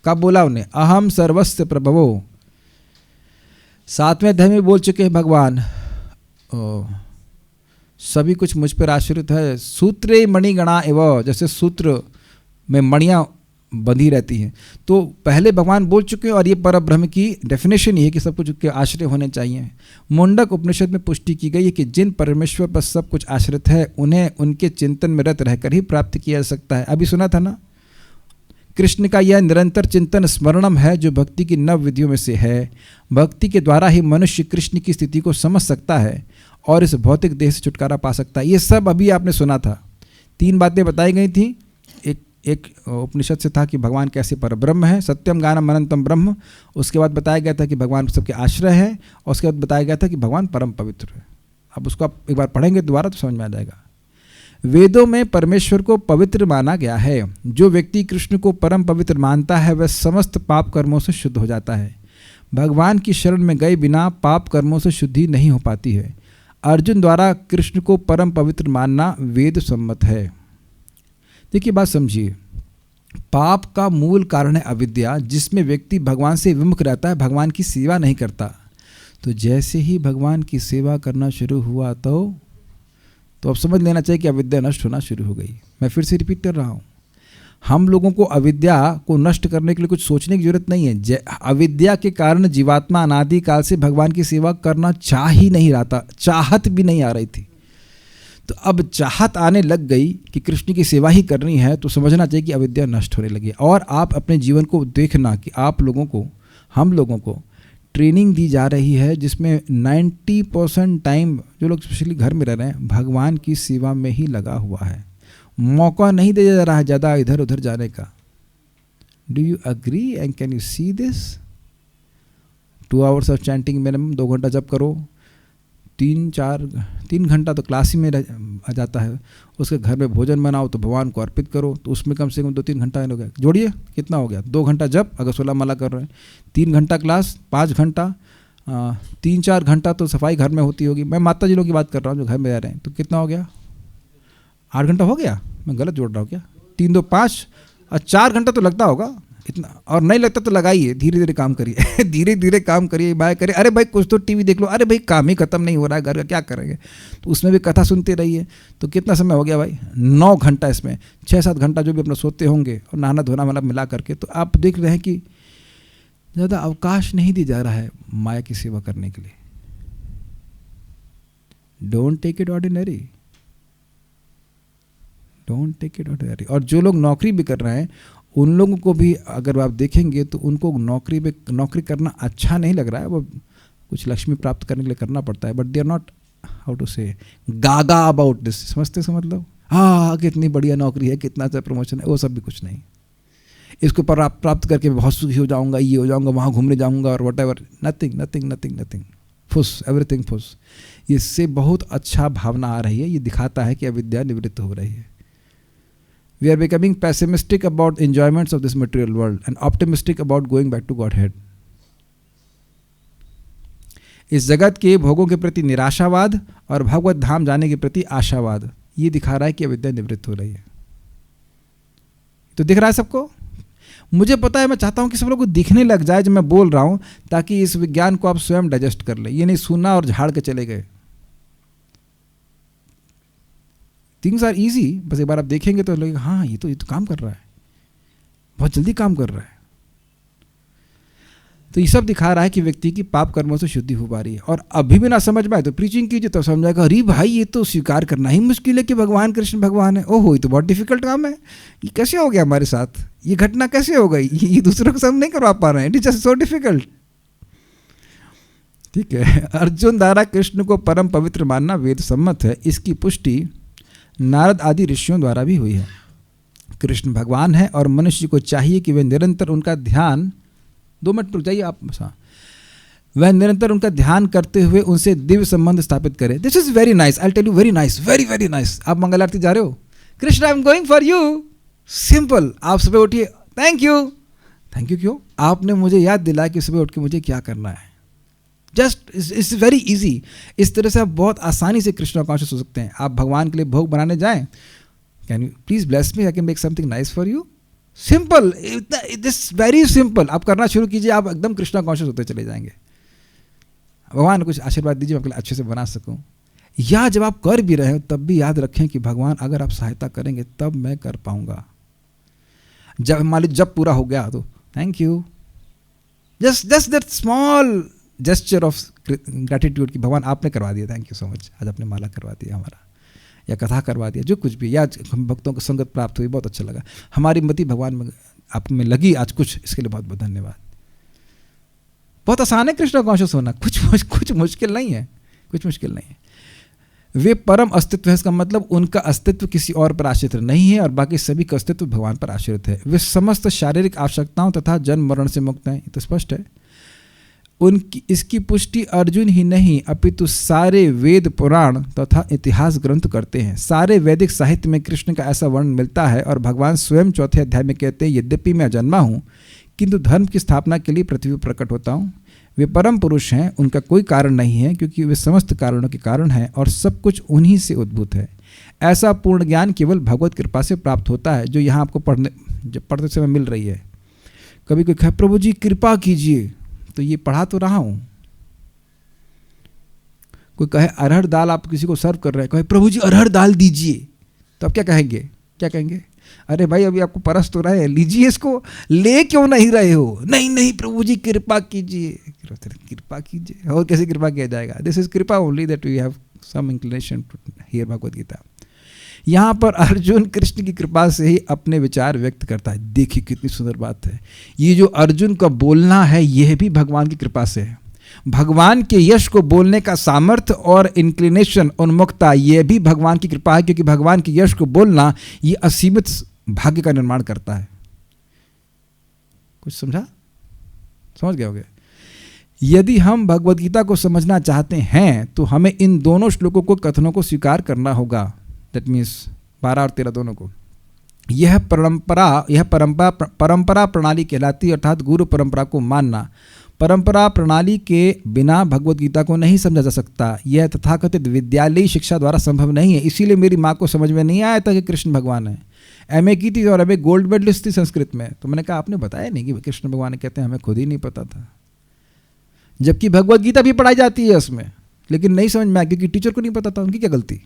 कब बोला उन्हें? अहम सर्वस्य प्रभवो। 7वें अध्याय में बोल चुके हैं भगवान। सभी कुछ मुझ पर आश्रित है। सूत्रे मणिगणा एवं, जैसे सूत्र में मणियाँ बंधी रहती हैं। तो पहले भगवान बोल चुके हैं और ये परब्रह्म की डेफिनेशन ये है कि सब कुछ उसके आश्रय होने चाहिए। मुंडक उपनिषद में पुष्टि की गई है कि जिन परमेश्वर पर सब कुछ आश्रित है उन्हें उनके चिंतन में रत रहकर ही प्राप्त किया जा सकता है। अभी सुना था ना, कृष्ण का यह निरंतर चिंतन स्मरणम है जो भक्ति की नव विधियों में से है। भक्ति के द्वारा ही मनुष्य कृष्ण की स्थिति को समझ सकता है और इस भौतिक देह से छुटकारा पा सकता है। ये सब अभी आपने सुना था। 3 बातें बताई गई थी। एक उपनिषद से था कि भगवान कैसे परब्रह्म है, सत्यम ज्ञानम अनंतम ब्रह्म। उसके बाद बताया गया था कि भगवान सबके आश्रय है, और उसके बाद बताया गया था कि भगवान परम पवित्र है। अब उसको आप एक बार पढ़ेंगे दोबारा तो समझ में आ जाएगा। वेदों में परमेश्वर को पवित्र माना गया है। जो व्यक्ति कृष्ण को परम पवित्र मानता है वह समस्त पाप कर्मों से शुद्ध हो जाता है। भगवान की शरण में गए बिना पाप कर्मों से शुद्धि नहीं हो पाती है। अर्जुन द्वारा कृष्ण को परम पवित्र मानना वेद सम्मत है। देखिए बात समझिए, पाप का मूल कारण है अविद्या, जिसमें व्यक्ति भगवान से विमुख रहता है, भगवान की सेवा नहीं करता। तो जैसे ही भगवान की सेवा करना शुरू हुआ तो अब समझ लेना चाहिए कि अविद्या नष्ट होना शुरू हो गई। मैं फिर से रिपीट कर रहा हूँ, हम लोगों को अविद्या को नष्ट करने के लिए कुछ सोचने की जरूरत नहीं है। अविद्या के कारण जीवात्मा अनादि काल से भगवान की सेवा करना चाह ही नहीं रहा था, चाहत भी नहीं आ रही थी। तो अब चाहत आने लग गई कि कृष्ण की सेवा ही करनी है, तो समझना चाहिए कि अविद्या नष्ट होने लगी। और आप अपने जीवन को देखना कि आप लोगों को, हम लोगों को ट्रेनिंग दी जा रही है जिसमें 90% टाइम जो लोग स्पेशली घर में रह रहे हैं भगवान की सेवा में ही लगा हुआ है। मौका नहीं दिया जा रहा है ज़्यादा इधर उधर जाने का। Do you agree and can you see this? 2 hours of chanting minimum, 2 घंटा जप करो, 3 घंटा तो क्लास ही में आ जाता है। उसके घर में भोजन बनाओ तो भगवान को अर्पित करो, तो उसमें कम से कम 2-3 घंटा हो गया। जोड़िए कितना हो गया, 2 घंटा जप अगर 16 माला कर रहे हैं, 3 घंटा क्लास, 5 घंटा, 3-4 घंटा तो सफाई घर में होती होगी। मैं माता जी लोगों की बात कर रहा हूँ जो घर में रह रहे हैं। तो कितना हो गया, 8 घंटा हो गया? मैं गलत जोड़ रहा हूँ क्या? 3 2 5 और 4 घंटा तो लगता होगा इतना। और नहीं लगता तो लगाइए, धीरे धीरे काम करिए धीरे धीरे काम करिए, बाय करिए। अरे भाई कुछ तो टीवी देख लो, अरे भाई काम ही खत्म नहीं हो रहा है घर का, क्या करेंगे? तो उसमें भी कथा सुनते रहिए। तो कितना समय हो गया भाई? 9 घंटा। इसमें 6-7 घंटा जो भी अपना सोते होंगे और नहाना धोना मतलब मिला करके, तो आप देख रहे हैं कि ज़्यादा अवकाश नहीं दिया जा रहा है माया की सेवा करने के लिए। Don't take it ordinary, don't take it ordinary. और जो लोग नौकरी भी कर रहे हैं उन लोगों को भी अगर आप देखेंगे तो उनको नौकरी करना अच्छा नहीं लग रहा है। वो कुछ लक्ष्मी प्राप्त करने के लिए करना पड़ता है, but they are not how to say gaga about this. समझते से मतलब हाँ कितनी बढ़िया नौकरी है, कितना अच्छा प्रमोशन है, वो सब भी कुछ नहीं। इसको प्राप्त करके मैं बहुत सुखी हो जाऊंगा, ये हो जाऊंगा, वहाँ घूमने जाऊंगा और what ever. Nothing nothing nothing nothing, फुस, एवरीथिंग फुस। इससे बहुत अच्छा भावना आ रही है, ये दिखाता है कि अविद्या निवृत्त हो रही है। We are becoming pessimistic about the enjoyments of this material world and optimistic about going back to Godhead. इस जगत के भोगों के प्रति निराशावाद और भगवत धाम जाने के प्रति आशावाद, ये दिखा रहा है कि अविद्या निवृत्त हो रही है। तो दिख रहा है सबको? मुझे पता है, मैं चाहता हूं कि सब लोग को दिखने लग जाए जब मैं बोल रहा हूं, ताकि इस विज्ञान को आप स्वयं डाइजेस्ट कर ले। ये नहीं सुना और झाड़ के चले गए। थिंग्स आर ईजी, बस एक बार आप देखेंगे तो लगेगा हाँ ये तो काम कर रहा है, बहुत जल्दी काम कर रहा है। तो ये सब दिखा रहा है कि व्यक्ति की पाप कर्मों से शुद्धि हो पा रही है। और अभी भी ना समझ में आए तो प्रीचिंग कीजिए, तो समझ जाएगा अरे भाई ये तो स्वीकार करना ही मुश्किल है कि भगवान कृष्ण भगवान है। ओहो ये तो बहुत डिफिकल्ट काम है, ये कैसे हो गया हमारे साथ, ये घटना कैसे हो गई, ये दूसरों को समझ नहीं करवा पा रहे हैं, it is just so difficult. ठीक है, अर्जुन द्वारा कृष्ण को परम पवित्र मानना वेद सम्मत है। इसकी पुष्टि नारद आदि ऋषियों द्वारा भी हुई है। कृष्ण भगवान है और मनुष्य को चाहिए कि वह निरंतर उनका ध्यान, 2 मिनट रुक जाइए आप, वह निरंतर उनका ध्यान करते हुए उनसे दिव्य संबंध स्थापित करे। This is very nice, I tell you, very nice, very very nice. आप मंगल आरती जा रहे हो, Krishna I am going for you, simple. आप सुबह उठिए, थैंक यू। थैंक यू क्यों? आपने मुझे याद दिलाया कि सुबह उठ के मुझे क्या करना है। Just it's very easy. इस तरह से आप बहुत आसानी से कृष्ण कॉन्शियस हो सकते हैं। आप भगवान के लिए भोग बनाने जाएं, can you please bless me, I can make something nice for you. Simple, this very simple. आप करना शुरू कीजिए, आप एकदम कृष्ण कॉन्शियस होते चले जाएंगे। भगवान कुछ आशीर्वाद दीजिए, मैं आपके लिए अच्छे से बना सकूं। या जब आप कर भी रहे हो तब भी याद रखें कि भगवान अगर आप सहायता करेंगे तब मैं कर पाऊंगा। जब मान लीजिए जब पूरा हो गया तो thank you, just that small gesture of gratitude कि भगवान आपने करवा दिया, थैंक यू सो मच, आज आपने माला करवा दिया हमारा, या कथा करवा दिया, जो कुछ भी, या हम भक्तों को संगत प्राप्त हुई, बहुत अच्छा लगा, हमारी मति भगवान में आप में लगी आज कुछ, इसके लिए बहुत बहुत धन्यवाद। बहुत आसान है कृष्ण कॉन्शियस होना, कुछ मुश्किल नहीं है, कुछ मुश्किल नहीं है। वे परम अस्तित्व है, इसका मतलब उनका अस्तित्व किसी और पर आश्रित नहीं है और बाकी सभी का अस्तित्व भगवान पर आश्रित है। वे समस्त शारीरिक आवश्यकताओं तथा जन्म मरण से मुक्त हैं, ये तो स्पष्ट है। उनकी इसकी पुष्टि अर्जुन ही नहीं अपितु सारे वेद पुराण तथा इतिहास ग्रंथ करते हैं। सारे वैदिक साहित्य में कृष्ण का ऐसा वर्णन मिलता है और भगवान स्वयं चौथे अध्याय में कहते हैं, यद्यपि मैं जन्मा हूँ किंतु धर्म की स्थापना के लिए पृथ्वी पर प्रकट होता हूँ। वे परम पुरुष हैं, उनका कोई कारण नहीं है क्योंकि वे समस्त कारणों के कारण हैं और सब कुछ उन्हीं से उद्भूत है। ऐसा पूर्ण ज्ञान केवल भगवत कृपा से प्राप्त होता है, जो यहाँ आपको पढ़ते समय मिल रही है। कभी कोई कहे प्रभु जी कृपा कीजिए, तो ये पढ़ा तो रहा हूँ। कोई कहे अरहर दाल आप किसी को सर्व कर रहे हैं, कहे प्रभु जी अरहर दाल दीजिए, तो आप क्या कहेंगे? क्या कहेंगे? अरे भाई अभी आपको परस तो रहे हैं, लीजिए इसको, ले क्यों नहीं रहे हो? नहीं नहीं प्रभु जी कृपा कीजिए, कृपा कीजिए, और कैसे कृपा किया जाएगा? दिस इज कृपा only that we have some inclination to hear Bhagavad Gita. यहाँ पर अर्जुन कृष्ण की कृपा से ही अपने विचार व्यक्त करता है। देखिए कितनी सुंदर बात है, ये जो अर्जुन का बोलना है यह भी भगवान की कृपा से है। भगवान के यश को बोलने का सामर्थ्य और इंक्लिनेशन, उन्मुखता, यह भी भगवान की कृपा है, क्योंकि भगवान के यश को बोलना ये असीमित भाग्य का निर्माण करता है। कुछ समझा? समझ गए होगे? यदि हम भगवद गीता को समझना चाहते हैं तो हमें इन दोनों श्लोकों को, कथनों को स्वीकार करना होगा। दैट मीन्स 12 और 13 दोनों को। यह परंपरा प्रणाली कहलाती है, अर्थात गुरु परंपरा को मानना। परंपरा प्रणाली के बिना भगवद गीता को नहीं समझा जा सकता। यह तथाकथित विद्यालयी शिक्षा द्वारा संभव नहीं है। इसीलिए मेरी माँ को समझ में नहीं आया था कि कृष्ण भगवान है। एमए की थी और एमए गोल्ड मेडलिस्ट थी संस्कृत में, तो मैंने कहा आपने बताया नहीं कि कृष्ण भगवान कहते हैं, हमें खुद ही नहीं पता था। जबकि भगवद गीता भी पढ़ाई जाती है उसमें, लेकिन नहीं समझ में आया क्योंकि टीचर को नहीं पता था। उनकी क्या गलती?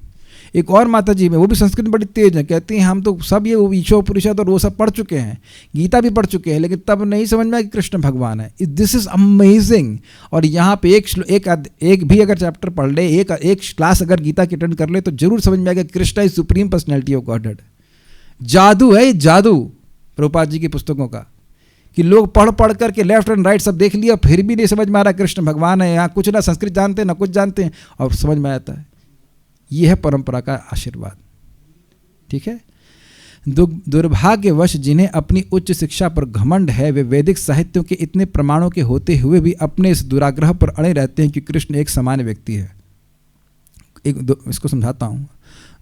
एक और माता जी में, वो भी संस्कृत में बड़ी तेज है, कहती हैं हम तो सब ये ईशो उपनिषद और वो सब पढ़ चुके हैं, गीता भी पढ़ चुके हैं, लेकिन तब नहीं समझ में आया कि कृष्ण भगवान है। This is amazing. और यहाँ पे एक भी अगर चैप्टर पढ़ ले, एक क्लास अगर गीता की अटेंड कर ले, तो जरूर समझ में आएगा Krishna is supreme personality of godhead. जादू है, जादू प्रभुपाद जी की पुस्तकों का, कि लोग पढ़ पढ़ करके लेफ्ट एंड राइट सब देख लिया, फिर भी नहीं समझ में आ रहा कृष्ण भगवान है। यहाँ कुछ ना संस्कृत जानते हैं ना कुछ जानते हैं, और समझ में आता है। यह है परंपरा का आशीर्वाद। ठीक है। दुर्भाग्यवश जिन्हें अपनी उच्च शिक्षा पर घमंड है, वे वैदिक साहित्यों के इतने प्रमाणों के होते हुए भी अपने इस दुराग्रह पर अड़े रहते हैं कि कृष्ण एक सामान्य व्यक्ति है। इसको समझाता हूँ।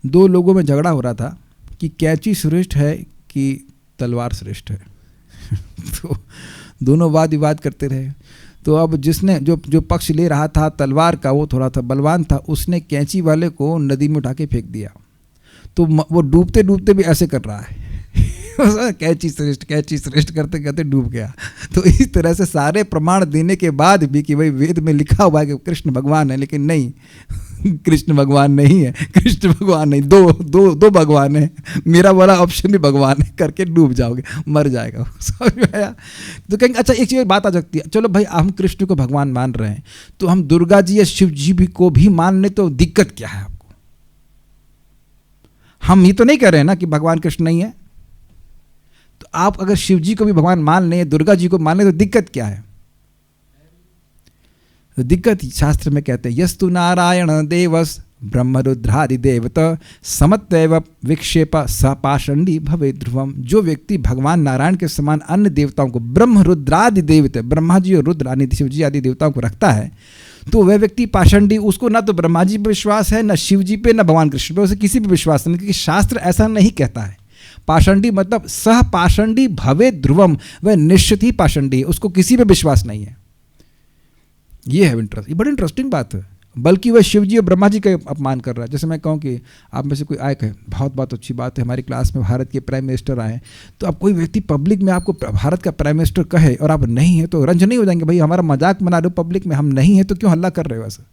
दो लोगों में झगड़ा हो रहा था कि कैंची श्रेष्ठ है कि तलवार श्रेष्ठ है। तो दोनों वाद विवाद करते रहे। तो अब जिसने जो पक्ष ले रहा था तलवार का, वो थोड़ा सा बलवान था, उसने कैंची वाले को नदी में उठा के फेंक दिया। तो वो डूबते डूबते भी ऐसे कर रहा है कैंची श्रेष्ठ करते करते डूब गया। तो इस तरह से सारे प्रमाण देने के बाद भी कि भाई वेद में लिखा हुआ है कि कृष्ण भगवान है, लेकिन नहीं, कृष्ण भगवान नहीं है, कृष्ण भगवान नहीं, दो भगवान है, मेरा वाला ऑप्शन भी भगवान है, करके डूब जाओगे, मर जाएगा। समझ में आया? तो कहेंगे अच्छा एक चीज़ बात आ सकती है, चलो भाई हम कृष्ण को भगवान मान रहे हैं, तो हम दुर्गा जी या शिव जी भी को भी मान लें तो दिक्कत क्या है आपको? हम ये तो नहीं कह रहे हैं ना कि भगवान कृष्ण नहीं है। तो आप अगर शिव जी को भी भगवान मान लें, दुर्गा जी को मान लें, तो दिक्कत क्या है? तो दिक्कत शास्त्र में कहते हैं यस्तु नारायण देवस ब्रह्मरुद्रादि देवता समत्वैव विक्षेप स पाषंडी भवे ध्रुवम। जो व्यक्ति भगवान नारायण के समान अन्य देवताओं को, ब्रह्म रुद्रादि देवता, ब्रह्मा जी और रुद्र आदि शिव जी आदि देवताओं को रखता है, तो वह व्यक्ति पाषंडी, उसको ना तो ब्रह्मा जी पे विश्वास है, ना शिव जी पे, ना भगवान कृष्ण पे, उसे किसी पे विश्वास नहीं, क्योंकि शास्त्र ऐसा नहीं कहता है। पाषंडी मतलब सह पाषंडी भवे ध्रुवम, वह निश्चित ही पाषंडी है, उसको किसी पे विश्वास नहीं है। ये है इंटरेस्ट, ये बड़ी इंटरेस्टिंग बात है। बल्कि वह शिव जी और ब्रह्मा जी का अपमान कर रहा है। जैसे मैं कहूँ कि आप में से कोई आए कहे बहुत अच्छी बात है, हमारी क्लास में भारत के प्राइम मिनिस्टर आए, तो अब कोई व्यक्ति पब्लिक में आपको भारत का प्राइम मिनिस्टर कहे और आप नहीं है, तो रंज नहीं हो जाएंगे? भाई हमारा मजाक बना रहे हो पब्लिक में, हम नहीं है तो क्यों हल्ला कर रहे हो ऐसा?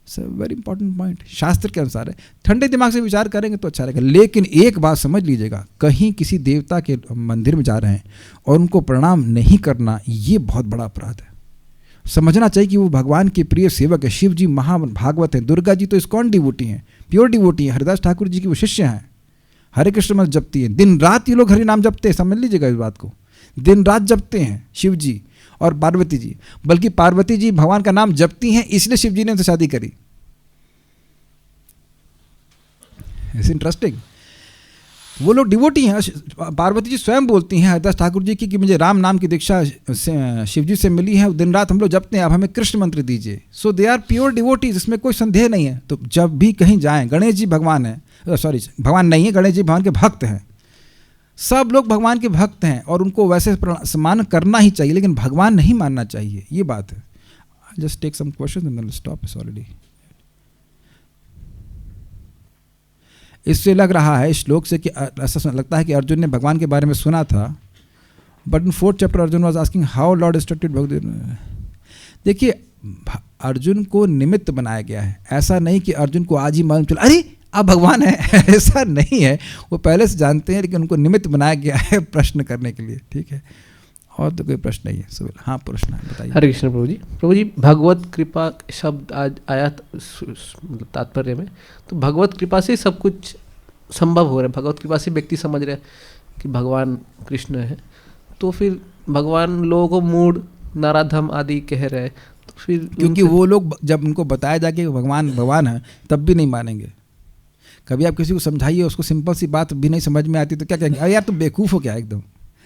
वेरी इंपॉर्टेंट पॉइंट, शास्त्र के अनुसार है। ठंडे दिमाग से विचार करेंगे तो अच्छा रहेगा। लेकिन एक बात समझ लीजिएगा, कहीं किसी देवता के मंदिर में जा रहे हैं और उनको प्रणाम नहीं करना, ये बहुत बड़ा अपराध है। समझना चाहिए कि वो भगवान के प्रिय सेवक है। शिव जी महाभागवत हैं, दुर्गा जी तो इस्कॉन डिवोटी हैं, प्योर डिवोटी हैं, हरिदास ठाकुर जी की वो शिष्य हैं, हरे कृष्ण मंत्र जपती हैं, दिन रात ये लोग हरि नाम जपते हैं। समझ लीजिएगा इस बात को, दिन रात जपते हैं शिव जी और पार्वती जी। बल्कि पार्वती जी भगवान का नाम जपती हैं, इसलिए शिव जी ने उनसे शादी करी। It's interesting. वो लोग डिवोटी हैं। पार्वती जी स्वयं बोलती हैं हरिदास ठाकुर जी की कि मुझे राम नाम की दीक्षा शिव जी से मिली है, दिन रात हम लोग जपते हैं, अब हमें कृष्ण मंत्र दीजिए। सो दे आर प्योर डिवोटीज, इसमें कोई संदेह नहीं है। तो जब भी कहीं जाएं, गणेश जी भगवान है, सॉरी भगवान नहीं है, गणेश जी भगवान के भक्त हैं। सब लोग भगवान के भक्त हैं और उनको वैसे सम्मान करना ही चाहिए, लेकिन भगवान नहीं मानना चाहिए, ये बात है। Just take some question and then stop it's already. इससे लग रहा है इस श्लोक से कि ऐसा लगता है कि अर्जुन ने भगवान के बारे में सुना था, but in 4th chapter Arjun was asking how Lord instructed Bhagavad. देखिए, अर्जुन को निमित्त बनाया गया है। ऐसा नहीं कि अर्जुन को आज ही मालूम चला अरे अब भगवान है, ऐसा नहीं है। वो पहले से जानते हैं, लेकिन उनको निमित्त बनाया गया है प्रश्न करने के लिए। ठीक है, और तो कोई प्रश्न नहीं है। सुबह हाँ प्रश्न है, बताइए। हरे कृष्ण प्रभु जी। प्रभु जी, भगवत कृपा शब्द आज आया तात्पर्य में, तो भगवत कृपा से सब कुछ संभव हो रहा है। भगवत कृपा से व्यक्ति समझ रहे हैं कि भगवान कृष्ण है, तो फिर भगवान लोगों को मूड नाराधम आदि कह रहे हैं, तो फिर क्योंकि वो लोग जब उनको बताया जाए कि भगवान भगवान है तब भी नहीं मानेंगे। कभी आप किसी को समझाइए, उसको सिंपल सी बात भी नहीं समझ में आती तो क्या कहेंगे, अरे यार तुम बेवकूफ़ हो क्या, एकदम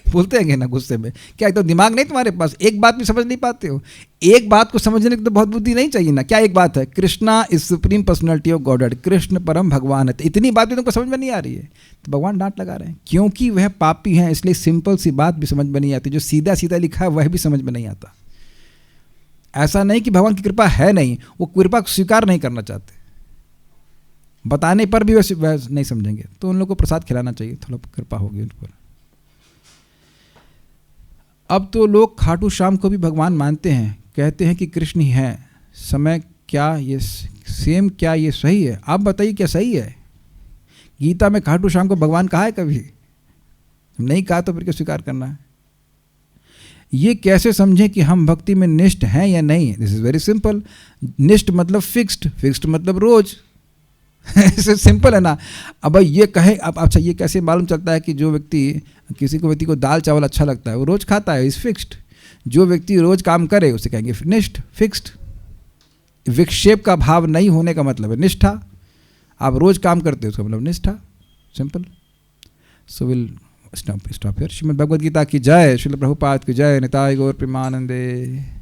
बोलते हैं ना गुस्से में, क्या एकदम दिमाग नहीं तुम्हारे पास, एक बात भी समझ नहीं पाते हो। एक बात को समझने की तो बहुत बुद्धि नहीं चाहिए ना। क्या एक बात है, Krishna is supreme personality of godhead, Krishna परम भगवान है, तो इतनी बात भी तुमको समझ में नहीं आ रही है, तो भगवान डांट लगा रहे हैं। क्योंकि वह पापी हैं, इसलिए सिंपल सी बात भी समझ में नहीं आती, जो सीधा सीधा लिखा है वह भी समझ में नहीं आता। ऐसा नहीं कि भगवान की कृपा है नहीं, वो कृपा को स्वीकार नहीं करना चाहते, बताने पर भी वह नहीं समझेंगे, तो उन लोगों को प्रसाद खिलाना चाहिए, थोड़ा कृपा होगी उन पर। अब तो लोग खाटू श्याम को भी भगवान मानते हैं, कहते हैं कि कृष्ण ही हैं। समय क्या ये सेम, क्या ये सही है? आप बताइए क्या सही है? गीता में खाटू श्याम को भगवान कहा है कभी? नहीं कहा तो फिर क्या स्वीकार करना है? ये कैसे समझें कि हम भक्ति में निष्ठ हैं या नहीं? This is very simple. निष्ठ मतलब फिक्स्ड, फिक्स्ड मतलब रोज। ऐसे सिंपल है ना। अब ये कहे अब अच्छा, ये कैसे मालूम चलता है कि जो व्यक्ति किसी को व्यक्ति को दाल चावल अच्छा लगता है वो रोज खाता है, इज फिक्स्ड। जो व्यक्ति रोज काम करे उसे कहेंगे निष्ठ, फिक्स्ड। विक्षेप का भाव नहीं होने का मतलब है निष्ठा। आप रोज काम करते हो उसका मतलब निष्ठा, simple. So will stop here. Srimad Bhagavad Gita की जय, श्रील प्रभुपाद की जय, निताय गौर प्रेमानंदे।